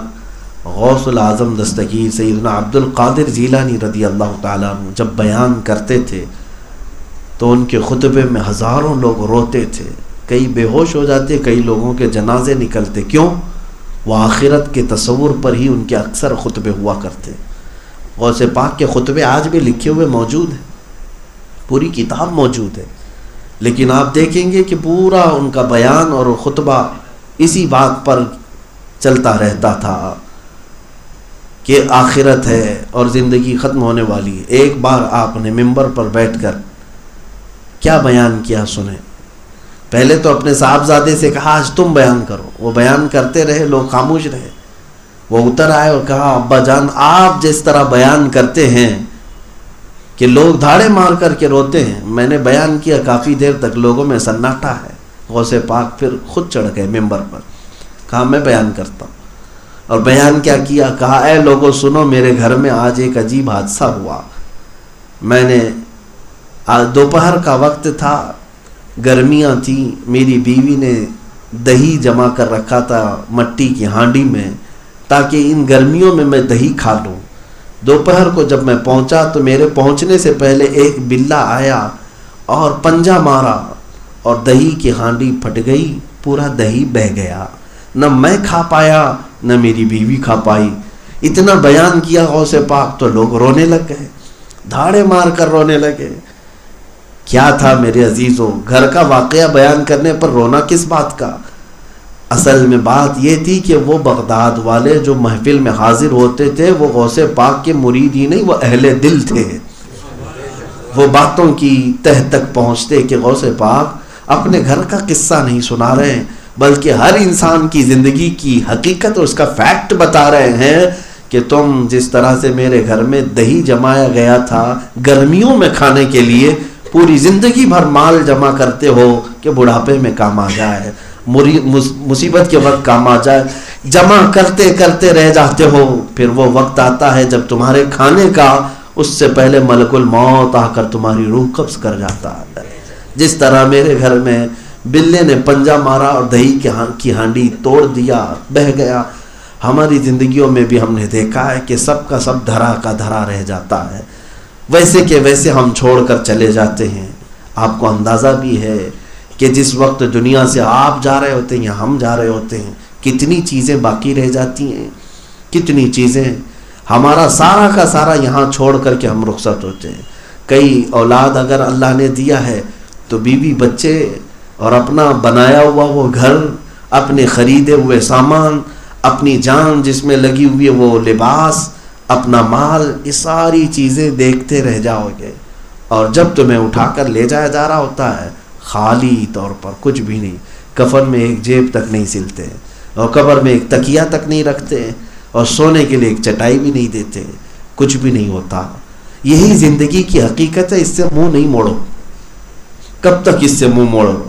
غوث العظم دستگیر سیدنا عبد القادر جیلانی رضی اللہ تعالیٰ عنہ جب بیان کرتے تھے تو ان کے خطبے میں ہزاروں لوگ روتے تھے. کئی بے ہوش ہو جاتے, کئی لوگوں کے جنازے نکلتے. کیوں؟ وہ آخرت کے تصور پر ہی ان کے اکثر خطبے ہوا کرتے. غوث پاک کے خطبے آج بھی لکھے ہوئے موجود ہیں, پوری کتاب موجود ہے, لیکن آپ دیکھیں گے کہ پورا ان کا بیان اور خطبہ اسی بات پر چلتا رہتا تھا کہ آخرت ہے اور زندگی ختم ہونے والی ہے. ایک بار آپ نے ممبر پر بیٹھ کر کیا بیان کیا سنیں. پہلے تو اپنے صاحبزادے سے کہا آج تم بیان کرو. وہ بیان کرتے رہے, لوگ خاموش رہے. وہ اتر آئے اور کہا ابا جان آپ جس طرح بیان کرتے ہیں کہ لوگ دھاڑے مار کر کے روتے ہیں, میں نے بیان کیا کافی دیر تک لوگوں میں سناٹا ہے. غوث پاک پھر خود چڑھ گئے ممبر پر, کہا میں بیان کرتا ہوں. اور بیان کیا کیا, کہا اے لوگوں سنو, میرے گھر میں آج ایک عجیب حادثہ ہوا. میں نے دوپہر کا وقت تھا, گرمیاں تھیں, میری بیوی نے دہی جما کر رکھا تھا مٹی کی ہانڈی میں تاکہ ان گرمیوں میں دہی کھا لوں. دوپہر کو جب میں پہنچا تو میرے پہنچنے سے پہلے ایک بلہ آیا اور پنجہ مارا اور دہی کی ہانڈی پھٹ گئی, پورا دہی بہہ گیا. نہ میں کھا پایا نہ میری بیوی کھا پائی. اتنا بیان کیا غوث پاک تو لوگ رونے لگ گئے, دھاڑے مار کر رونے لگے. کیا تھا میرے عزیزوں, گھر کا واقعہ بیان کرنے پر رونا کس بات کا؟ اصل میں بات یہ تھی کہ وہ بغداد والے جو محفل میں حاضر ہوتے تھے وہ غوث پاک کے مرید ہی نہیں, وہ اہل دل تھے. وہ باتوں کی تہ تک پہنچتے کہ غوث پاک اپنے گھر کا قصہ نہیں سنا رہے ہیں بلکہ ہر انسان کی زندگی کی حقیقت اور اس کا فیکٹ بتا رہے ہیں کہ تم جس طرح سے میرے گھر میں دہی جمایا گیا تھا گرمیوں میں کھانے کے لیے, پوری زندگی بھر مال جمع کرتے ہو کہ بڑھاپے میں کام آ جائے, مصیبت کے وقت کام آ جائے, جمع کرتے کرتے رہ جاتے ہو. پھر وہ وقت آتا ہے جب تمہارے کھانے کا اس سے پہلے ملک الموت آ کر تمہاری روح قبض کر جاتا ہے. جس طرح میرے گھر میں بلے نے پنجہ مارا اور دہی کی ہانڈی توڑ دیا, بہہ گیا, ہماری زندگیوں میں بھی ہم نے دیکھا ہے کہ سب کا سب دھرا کا دھرا رہ جاتا ہے. ویسے کہ ویسے ہم چھوڑ کر چلے جاتے ہیں. آپ کو اندازہ بھی ہے کہ جس وقت دنیا سے آپ جا رہے ہوتے ہیں یا ہم جا رہے ہوتے ہیں کتنی چیزیں باقی رہ جاتی ہیں, کتنی چیزیں. ہمارا سارا کا سارا یہاں چھوڑ کر کے ہم رخصت ہوتے ہیں. کئی اولاد اگر اللہ نے دیا ہے تو بیوی بچے اور اپنا بنایا ہوا وہ گھر, اپنے خریدے ہوئے سامان, اپنی جان جس میں لگی ہوئی ہے وہ لباس, اپنا مال, یہ ساری چیزیں دیکھتے رہ جاؤ گے. اور جب تمہیں اٹھا کر لے جایا جا رہا ہوتا ہے خالی طور پر, کچھ بھی نہیں, کفن میں ایک جیب تک نہیں سلتے اور قبر میں ایک تکیہ تک نہیں رکھتے اور سونے کے لیے ایک چٹائی بھی نہیں دیتے, کچھ بھی نہیں ہوتا. یہی زندگی کی حقیقت ہے, اس سے منہ نہیں موڑو. کب تک اس سے منہ موڑو؟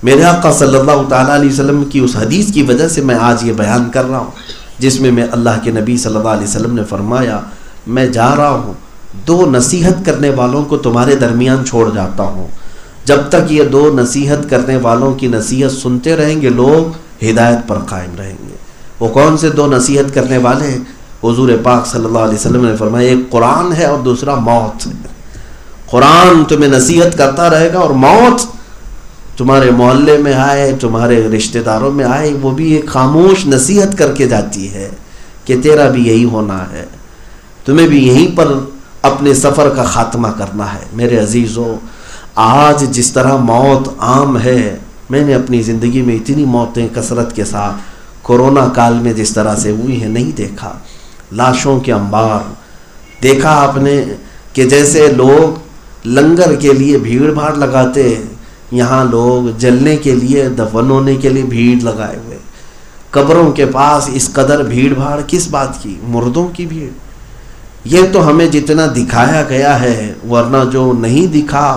میرے آقا صلی اللہ تعالیٰ علیہ وسلم کی اس حدیث کی وجہ سے میں آج یہ بیان کر رہا ہوں جس میں اللہ کے نبی صلی اللہ علیہ وسلم نے فرمایا میں جا رہا ہوں, 2 نصیحت کرنے والوں کو تمہارے درمیان چھوڑ جاتا ہوں. جب تک یہ 2 نصیحت کرنے والوں کی نصیحت سنتے رہیں گے لوگ ہدایت پر قائم رہیں گے. وہ کون سے 2 نصیحت کرنے والے ہیں؟ حضور پاک صلی اللہ علیہ وسلم نے فرمایا ایک قرآن ہے اور دوسرا موت ہے. قرآن تمہیں نصیحت کرتا رہے گا اور موت تمہارے محلے میں آئے، تمہارے رشتہ داروں میں آئے، وہ بھی ایک خاموش نصیحت کر کے جاتی ہے کہ تیرا بھی یہی ہونا ہے، تمہیں بھی یہیں پر اپنے سفر کا خاتمہ کرنا ہے۔ میرے عزیزو، آج جس طرح موت عام ہے، میں نے اپنی زندگی میں اتنی موتیں کثرت کے ساتھ کورونا کال میں جس طرح سے ہوئی ہیں نہیں دیکھا۔ لاشوں کے انبار دیکھا آپ نے کہ جیسے لوگ لنگر کے لیے بھیڑ بھاڑ لگاتے، یہاں لوگ جلنے کے لیے، دفن ہونے کے لیے بھیڑ لگائے ہوئے۔ قبروں کے پاس اس قدر بھیڑ بھاڑ کس بات کی؟ مردوں کی بھیڑ۔ یہ تو ہمیں جتنا دکھایا گیا ہے، ورنہ جو نہیں دکھا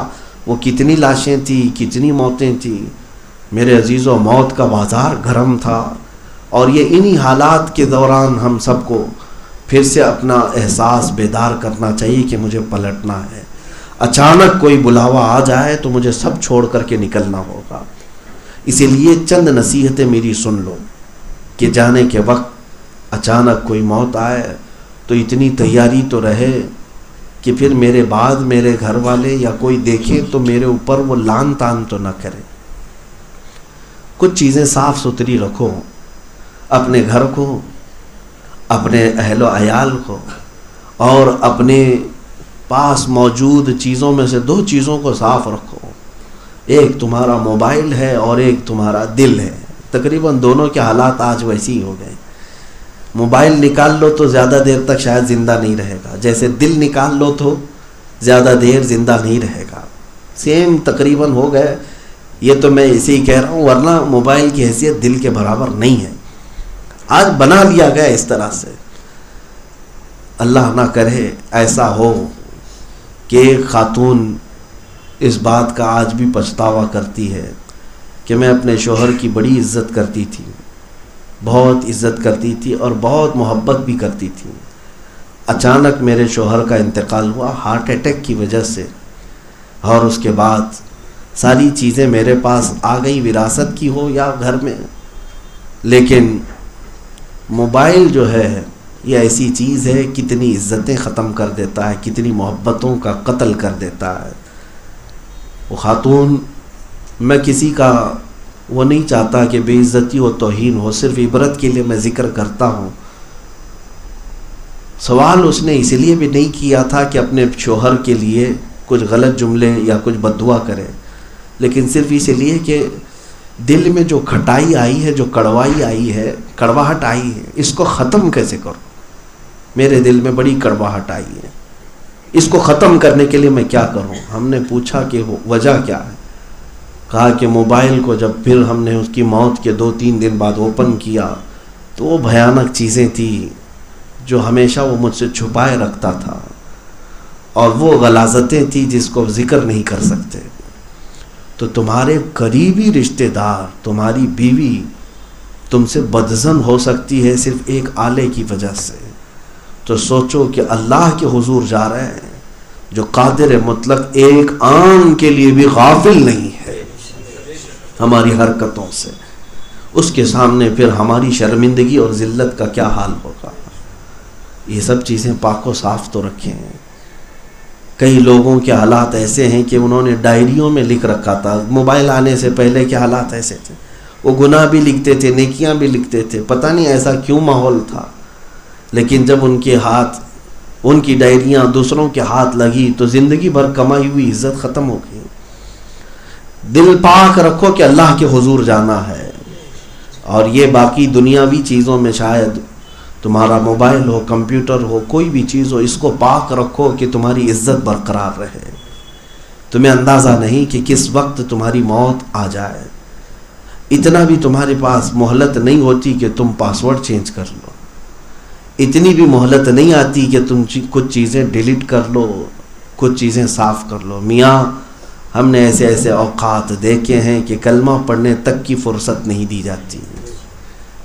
وہ کتنی لاشیں تھیں، کتنی موتیں تھیں۔ میرے عزیزو، موت کا بازار گرم تھا، اور یہ انہی حالات کے دوران ہم سب کو پھر سے اپنا احساس بیدار کرنا چاہیے کہ مجھے پلٹنا ہے۔ اچانک کوئی بلاوا آ جائے تو مجھے سب چھوڑ کر کے نکلنا ہوگا۔ اسی لیے چند نصیحتیں میری سن لو کہ جانے کے وقت اچانک کوئی موت آئے تو اتنی تیاری تو رہے کہ پھر میرے بعد میرے گھر والے یا کوئی دیکھے تو میرے اوپر وہ لان تان تو نہ کرے۔ کچھ چیزیں صاف ستھری رکھو، اپنے گھر کو، اپنے اہل و عیال کو، اور اپنے پاس موجود چیزوں میں سے 2 چیزوں کو صاف رکھو۔ ایک تمہارا موبائل ہے اور ایک تمہارا دل ہے۔ تقریباً دونوں کے حالات آج ویسے ہی ہو گئے۔ موبائل نکال لو تو زیادہ دیر تک شاید زندہ نہیں رہے گا، جیسے دل نکال لو تو زیادہ دیر زندہ نہیں رہے گا۔ سیم تقریباً ہو گئے۔ یہ تو میں اسے ہی کہہ رہا ہوں، ورنہ موبائل کی حیثیت دل کے برابر نہیں ہے۔ آج بنا لیا گیا اس طرح سے۔ اللہ نہ کرے ایسا ہو کہ ایک خاتون اس بات کا آج بھی پچھتاوا کرتی ہے کہ میں اپنے شوہر کی بڑی عزت کرتی تھی، بہت عزت کرتی تھی اور بہت محبت بھی کرتی تھی۔ اچانک میرے شوہر کا انتقال ہوا ہارٹ اٹیک کی وجہ سے، اور اس کے بعد ساری چیزیں میرے پاس آ گئی، وراثت کی ہو یا گھر میں۔ لیکن موبائل جو ہے یہ ایسی چیز ہے، کتنی عزتیں ختم کر دیتا ہے، کتنی محبتوں کا قتل کر دیتا ہے۔ وہ خاتون، میں کسی کا وہ نہیں چاہتا کہ بے عزتی و توہین ہو، صرف عبرت کے لیے میں ذکر کرتا ہوں۔ سوال اس نے اس لیے بھی نہیں کیا تھا کہ اپنے شوہر کے لیے کچھ غلط جملے یا کچھ بددعا کرے، لیکن صرف اس لیے کہ دل میں جو کھٹائی آئی ہے، جو کڑوائی آئی ہے، کڑواہٹ آئی ہے، اس کو ختم کیسے کروں؟ میرے دل میں بڑی کڑواہٹ آئی ہے، اس کو ختم کرنے کے لیے میں کیا کروں؟ ہم نے پوچھا کہ وجہ کیا ہے؟ کہا کہ موبائل کو جب پھر ہم نے اس کی موت کے 2-3 دن بعد اوپن کیا تو وہ بھیانک چیزیں تھیں جو ہمیشہ وہ مجھ سے چھپائے رکھتا تھا، اور وہ غلاظتیں تھیں جس کو ذکر نہیں کر سکتے۔ تو تمہارے قریبی رشتہ دار، تمہاری بیوی تم سے بدظن ہو سکتی ہے صرف ایک آلے کی وجہ سے۔ تو سوچو کہ اللہ کے حضور جا رہے ہیں جو قادر مطلق، ایک آن کے لیے بھی غافل نہیں ہے ہماری حرکتوں سے، اس کے سامنے پھر ہماری شرمندگی اور ذلت کا کیا حال ہوگا؟ یہ سب چیزیں پاک و صاف تو رکھیں۔ کئی لوگوں کے حالات ایسے ہیں کہ انہوں نے ڈائریوں میں لکھ رکھا تھا، موبائل آنے سے پہلے کے حالات ایسے تھے، وہ گناہ بھی لکھتے تھے، نیکیاں بھی لکھتے تھے، پتہ نہیں ایسا کیوں ماحول تھا۔ لیکن جب ان کے ہاتھ، ان کی ڈائریاں دوسروں کے ہاتھ لگی تو زندگی بھر کمائی ہوئی عزت ختم ہو گئی۔ دل پاک رکھو کہ اللہ کے حضور جانا ہے، اور یہ باقی دنیاوی چیزوں میں شاید تمہارا موبائل ہو، کمپیوٹر ہو، کوئی بھی چیز ہو، اس کو پاک رکھو کہ تمہاری عزت برقرار رہے۔ تمہیں اندازہ نہیں کہ کس وقت تمہاری موت آ جائے۔ اتنا بھی تمہارے پاس مہلت نہیں ہوتی کہ تم پاسورڈ چینج کر لو، اتنی بھی مہلت نہیں آتی کہ تم کچھ چیزیں ڈیلیٹ کر لو، کچھ چیزیں صاف کر لو۔ میاں، ہم نے ایسے ایسے اوقات دیکھے ہیں کہ کلمہ پڑھنے تک کی فرصت نہیں دی جاتی۔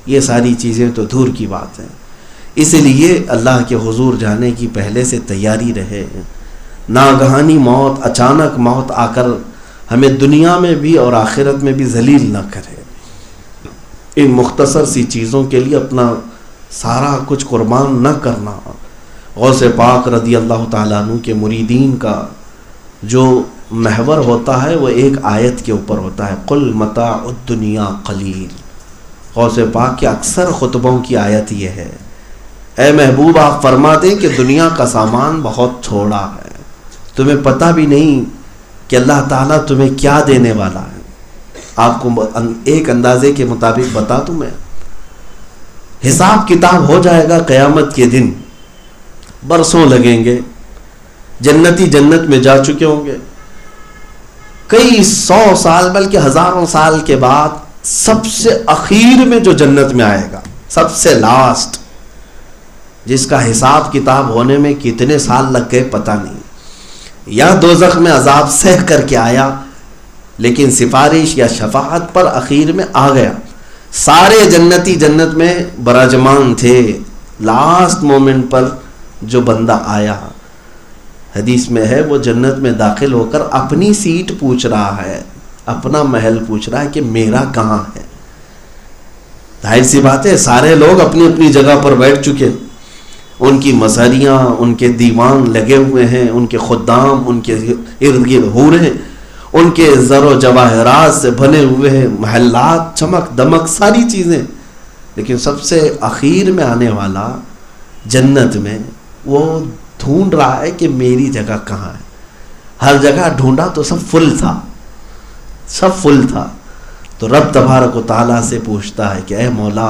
یہ ساری چیزیں تو دور کی بات ہیں۔ اس لیے اللہ کے حضور جانے کی پہلے سے تیاری رہے۔ ناگہانی موت، اچانک موت آ کر ہمیں دنیا میں بھی اور آخرت میں بھی ذلیل نہ کرے۔ ان مختصر سی چیزوں کے لیے اپنا سارا کچھ قربان نہ کرنا۔ غوث پاک رضی اللہ تعالیٰ عنہ کے مریدین کا جو محور ہوتا ہے وہ ایک آیت کے اوپر ہوتا ہے، قل متاع الدنیا قلیل۔ غوث پاک کے اکثر خطبوں کی آیت یہ ہے، اے محبوب آپ فرما دیں کہ دنیا کا سامان بہت تھوڑا ہے، تمہیں پتہ بھی نہیں کہ اللہ تعالیٰ تمہیں کیا دینے والا ہے۔ آپ کو ایک اندازے کے مطابق بتا دوں میں، حساب کتاب ہو جائے گا قیامت کے دن، برسوں لگیں گے، جنتی جنت میں جا چکے ہوں گے، کئی 100 سال بلکہ ہزاروں سال کے بعد سب سے اخیر میں جو جنت میں آئے گا، سب سے لاسٹ، جس کا حساب کتاب ہونے میں کتنے سال لگ گئے پتہ نہیں، یا دوزخ میں عذاب سہ کر کے آیا لیکن سفارش یا شفاعت پر اخیر میں آ گیا، سارے جنتی جنت میں براجمان تھے، لاسٹ مومنٹ پر جو بندہ آیا، حدیث میں ہے وہ جنت میں داخل ہو کر اپنی سیٹ پوچھ رہا ہے، اپنا محل پوچھ رہا ہے کہ میرا کہاں ہے۔ ظاہر سی بات ہے سارے لوگ اپنی اپنی جگہ پر بیٹھ چکے، ان کی مظہریاں، ان کے دیوان لگے ہوئے ہیں، ان کے خدام، ان کے ارد گرد حوریں، ان کے زر و جواہرات سے بنے ہوئے ہیں محلات، چمک دمک ساری چیزیں، لیکن سب سے اخیر میں آنے والا جنت میں وہ ڈھونڈ رہا ہے کہ میری جگہ کہاں ہے۔ ہر جگہ ڈھونڈا تو سب فل تھا، سب فل تھا، تو رب تبارک و تعالیٰ سے پوچھتا ہے کہ اے مولا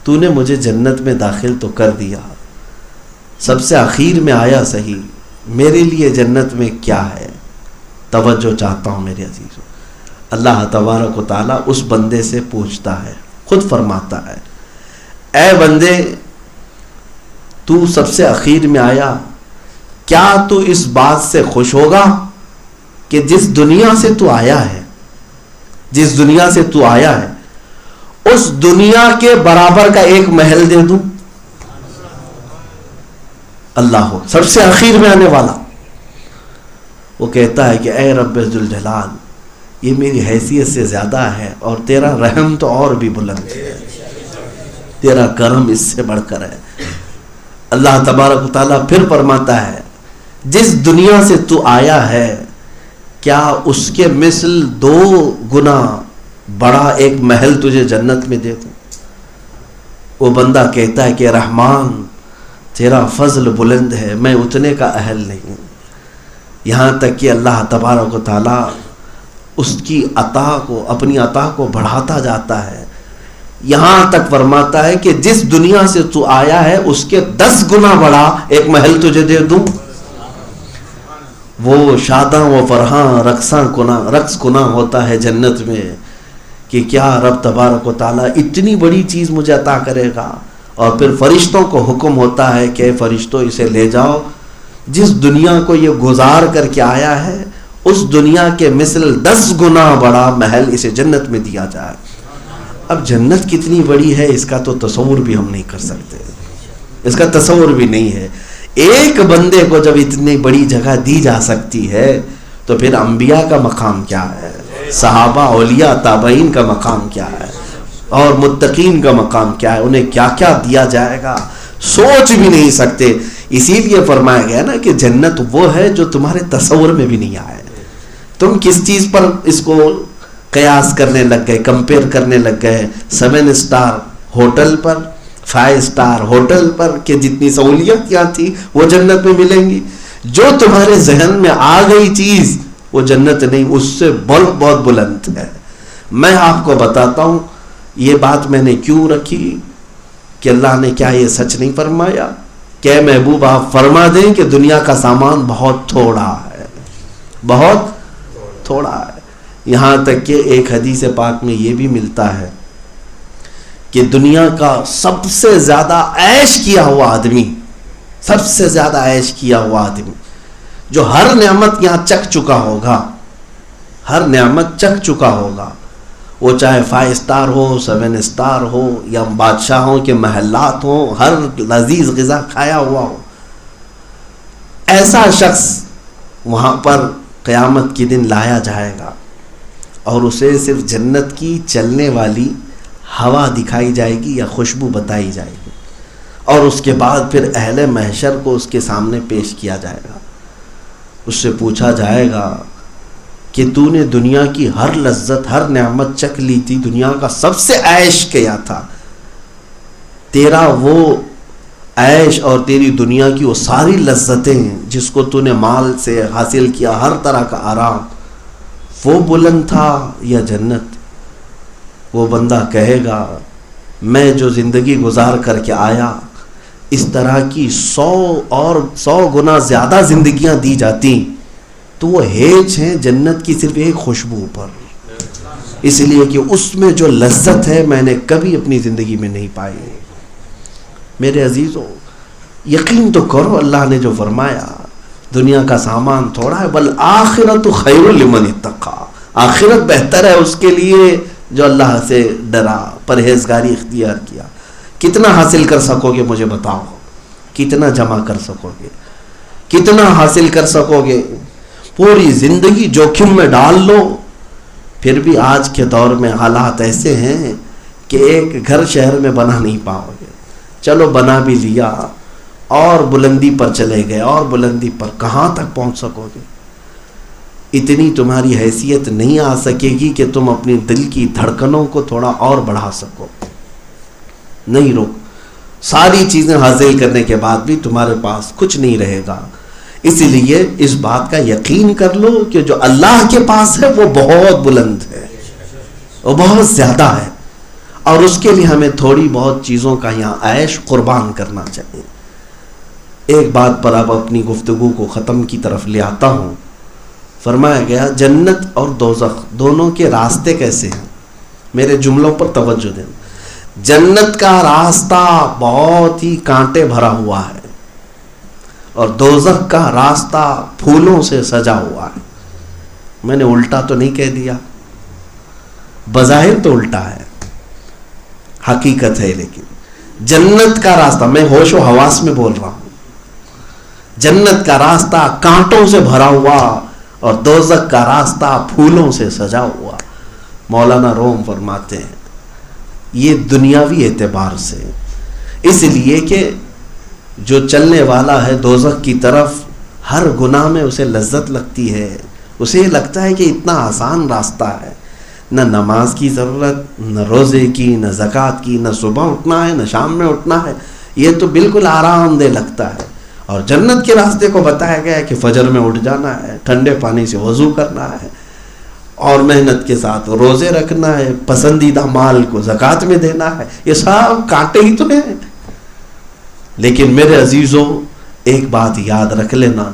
تو نے مجھے جنت میں داخل تو کر دیا، سب سے اخیر میں آیا صحیح، میرے لیے جنت میں کیا ہے؟ توجہ چاہتا ہوں میرے عزیزوں، اللہ تبارک و تعالیٰ اس بندے سے پوچھتا ہے، خود فرماتا ہے اے بندے تو سب سے اخیر میں آیا، کیا تو اس بات سے خوش ہوگا کہ جس دنیا سے تو آیا ہے، جس دنیا سے تو آیا ہے اس دنیا کے برابر کا ایک محل دے دوں؟ اللہ ہو سب سے اخیر میں آنے والا، وہ کہتا ہے کہ اے رب ذوالجلال یہ میری حیثیت سے زیادہ ہے، اور تیرا رحم تو اور بھی بلند ہے، تیرا کرم اس سے بڑھ کر ہے۔ اللہ تبارک و تعالیٰ پھر فرماتا ہے جس دنیا سے تو آیا ہے کیا اس کے مثل 2 گنا بڑا ایک محل تجھے جنت میں دے دوں؟ وہ بندہ کہتا ہے کہ رحمان تیرا فضل بلند ہے، میں اتنے کا اہل نہیں ہوں، یہاں تک کہ اللہ تبارک و تعالیٰ اس کی عطا کو، اپنی عطا کو بڑھاتا جاتا ہے، یہاں تک فرماتا ہے کہ جس دنیا سے تو آیا ہے اس کے 10 گنا بڑا ایک محل تجھے دے دوں۔ وہ شاداں و فرحاں رقص کنا ہوتا ہے جنت میں کہ کیا رب تبارک و تعالیٰ اتنی بڑی چیز مجھے عطا کرے گا، اور پھر فرشتوں کو حکم ہوتا ہے کہ فرشتوں اسے لے جاؤ، جس دنیا کو یہ گزار کر کے آیا ہے اس دنیا کے مثل 10 گنا بڑا محل اسے جنت میں دیا جائے۔ اب جنت کتنی بڑی ہے اس کا تو تصور بھی ہم نہیں کر سکتے، اس کا تصور بھی نہیں ہے۔ ایک بندے کو جب اتنی بڑی جگہ دی جا سکتی ہے تو پھر انبیاء کا مقام کیا ہے، صحابہ، اولیاء، تابعین کا مقام کیا ہے، اور متقین کا مقام کیا ہے، انہیں کیا کیا دیا جائے گا سوچ بھی نہیں سکتے۔ اسی لیے فرمایا گیا نا کہ جنت وہ ہے جو تمہارے تصور میں بھی نہیں آئے۔ تم کس چیز پر اس کو قیاس کرنے لگ گئے، کمپیئر کرنے لگ گئے؟ 7 اسٹار ہوٹل پر، 5 اسٹار ہوٹل پر کہ جتنی سہولیت یہاں تھی وہ جنت میں ملیں گی؟ جو تمہارے ذہن میں آ گئی چیز وہ جنت نہیں، اس سے بہت بلند ہے۔ میں آپ کو بتاتا ہوں یہ بات میں نے کیوں رکھی کہ اللہ نے کیا یہ سچ نہیں فرمایا کہ محبوب آپ فرما دیں کہ دنیا کا سامان بہت تھوڑا ہے، بہت تھوڑا ہے۔ یہاں تک کہ ایک حدیث پاک میں یہ بھی ملتا ہے کہ دنیا کا سب سے زیادہ عیش کیا ہوا آدمی، سب سے زیادہ عیش کیا ہوا آدمی جو ہر نعمت یہاں چکھ چکا ہوگا، ہر نعمت چکھ چکا ہوگا، وہ چاہے 5 اسٹار ہو، 7 اسٹار ہو، یا بادشاہوں کے محلات ہوں، ہر لذیذ غذا کھایا ہوا ہو، ایسا شخص وہاں پر قیامت کے دن لایا جائے گا اور اسے صرف جنت کی چلنے والی ہوا دکھائی جائے گی یا خوشبو بتائی جائے گی، اور اس کے بعد پھر اہل محشر کو اس کے سامنے پیش کیا جائے گا، اس سے پوچھا جائے گا کہ تو نے دنیا کی ہر لذت ہر نعمت چکھ لی تھی, دنیا کا سب سے عیش کیا تھا, تیرا وہ عیش اور تیری دنیا کی وہ ساری لذتیں جس کو تو نے مال سے حاصل کیا, ہر طرح کا آرام, وہ بلند تھا یا جنت؟ وہ بندہ کہے گا میں جو زندگی گزار کر کے آیا اس طرح کی 100 گنا زیادہ زندگیاں دی جاتی تو وہ ہیچ ہیں جنت کی صرف ایک خوشبو پر, اس لیے کہ اس میں جو لذت ہے میں نے کبھی اپنی زندگی میں نہیں پائی. میرے عزیزوں یقین تو کرو, اللہ نے جو فرمایا دنیا کا سامان تھوڑا ہے, بل آخرت خیر لمن اتقی, آخرت بہتر ہے اس کے لیے جو اللہ سے ڈرا, پرہیزگاری اختیار کیا. کتنا حاصل کر سکو گے مجھے بتاؤ, کتنا جمع کر سکو گے, کتنا حاصل کر سکو گے؟ پوری زندگی جوخم میں ڈال لو, پھر بھی آج کے دور میں حالات ایسے ہیں کہ ایک گھر شہر میں بنا نہیں پاؤ گے. چلو بنا بھی لیا اور بلندی پر چلے گئے, اور بلندی پر کہاں تک پہنچ سکو گے؟ اتنی تمہاری حیثیت نہیں آ سکے گی کہ تم اپنی دل کی دھڑکنوں کو تھوڑا اور بڑھا سکو. نہیں روک, ساری چیزیں حاصل کرنے کے بعد بھی تمہارے پاس کچھ نہیں رہے گا. اس لیے اس بات کا یقین کر لو کہ جو اللہ کے پاس ہے وہ بہت بلند ہے, وہ بہت زیادہ ہے, اور اس کے لیے ہمیں تھوڑی بہت چیزوں کا یہاں عیش قربان کرنا چاہیے. ایک بات پر اب اپنی گفتگو کو ختم کی طرف لے آتا ہوں. فرمایا گیا جنت اور دوزخ دونوں کے راستے کیسے ہیں, میرے جملوں پر توجہ دیں. جنت کا راستہ بہت ہی کانٹے بھرا ہوا ہے اور دوزخ کا راستہ پھولوں سے سجا ہوا ہے. میں نے الٹا تو نہیں کہہ دیا, بظاہر تو الٹا ہے, حقیقت ہے. لیکن جنت کا راستہ, میں ہوش و حواس میں بول رہا ہوں, جنت کا راستہ کانٹوں سے بھرا ہوا اور دوزخ کا راستہ پھولوں سے سجا ہوا. مولانا روم فرماتے ہیں یہ دنیاوی اعتبار سے, اس لیے کہ جو چلنے والا ہے دوزخ کی طرف ہر گناہ میں اسے لذت لگتی ہے, اسے لگتا ہے کہ اتنا آسان راستہ ہے, نہ نماز کی ضرورت, نہ روزے کی, نہ زکوٰۃ کی, نہ صبح اٹھنا ہے نہ شام میں اٹھنا ہے, یہ تو بالکل آرام دہ لگتا ہے. اور جنت کے راستے کو بتایا گیا ہے کہ فجر میں اٹھ جانا ہے, ٹھنڈے پانی سے وضو کرنا ہے, اور محنت کے ساتھ روزے رکھنا ہے, پسندیدہ مال کو زکوٰۃ میں دینا ہے. یہ سب کانٹے ہی تو ہیں. لیکن میرے عزیزوں ایک بات یاد رکھ لینا,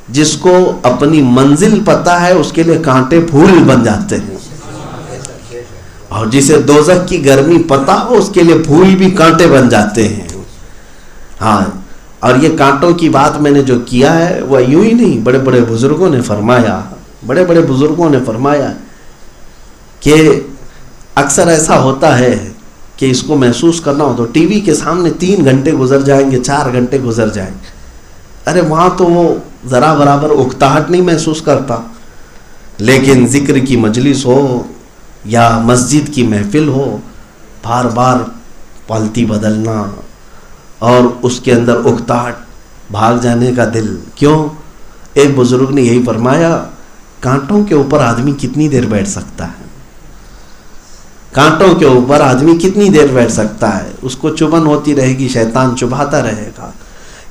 جس کو اپنی منزل پتہ ہے اس کے لیے کانٹے پھول بن جاتے ہیں, اور جسے دوزخ کی گرمی پتہ ہو اس کے لیے پھول بھی کانٹے بن جاتے ہیں. ہاں, اور یہ کانٹوں کی بات میں نے جو کیا ہے وہ یوں ہی نہیں, بڑے بڑے بزرگوں نے فرمایا, بڑے بڑے بزرگوں نے فرمایا کہ اکثر ایسا ہوتا ہے کہ اس کو محسوس کرنا ہو تو ٹی وی کے سامنے 3 گھنٹے گزر جائیں گے, 4 گھنٹے گزر جائیں گے, ارے وہاں تو وہ ذرا برابر اکتاہٹ نہیں محسوس کرتا. لیکن ذکر کی مجلس ہو یا مسجد کی محفل ہو, بار بار پالتی بدلنا اور اس کے اندر اکتاہٹ, بھاگ جانے کا دل. کیوں؟ ایک بزرگ نے یہی فرمایا کانٹوں کے اوپر آدمی کتنی دیر بیٹھ سکتا ہے, کانٹوں کے اوپر آدمی کتنی دیر بیٹھ سکتا ہے, اس کو چبھن ہوتی رہے گی, شیطان چبھاتا رہے گا.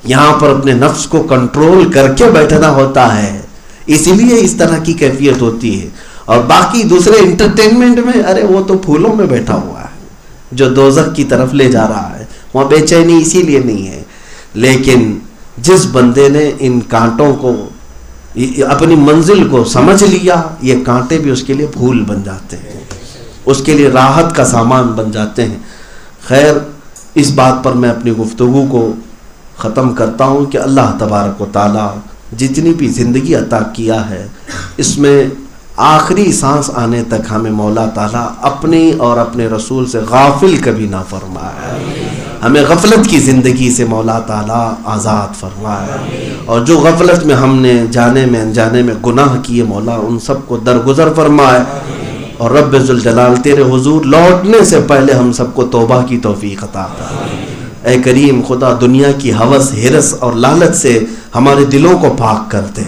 یہاں پر اپنے نفس کو کنٹرول کر کے بیٹھنا ہوتا ہے, اسی لیے اس طرح کی کیفیت ہوتی ہے. اور باقی دوسرے انٹرٹینمنٹ میں ارے وہ تو پھولوں میں بیٹھا ہوا ہے جو دوزخ کی طرف لے جا رہا ہے, وہاں بے چینی اسی لیے نہیں ہے. لیکن جس بندے نے ان کانٹوں کو اپنی منزل کو سمجھ لیا, یہ کانٹے بھی اس کے لیے پھول بن جاتے ہیں, اس کے لیے راحت کا سامان بن جاتے ہیں. خیر, اس بات پر میں اپنی گفتگو کو ختم کرتا ہوں کہ اللہ تبارک و تعالی جتنی بھی زندگی عطا کیا ہے اس میں آخری سانس آنے تک ہمیں مولا تعالیٰ اپنی اور اپنے رسول سے غافل کبھی نہ فرمائے, ہمیں غفلت کی زندگی سے مولا تعالیٰ آزاد فرمائے, اور جو غفلت میں ہم نے جانے میں انجانے میں گناہ کیے مولا ان سب کو درگزر فرمائے. اور رب ذوالجلال تیرے حضور لوٹنے سے پہلے ہم سب کو توبہ کی توفیق عطا فرمائے. اے کریم خدا, دنیا کی ہوس, ہرس اور لالچ سے ہمارے دلوں کو پاک کر دے.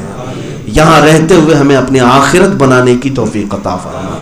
یہاں رہتے ہوئے ہمیں اپنی آخرت بنانے کی توفیق عطا فرما۔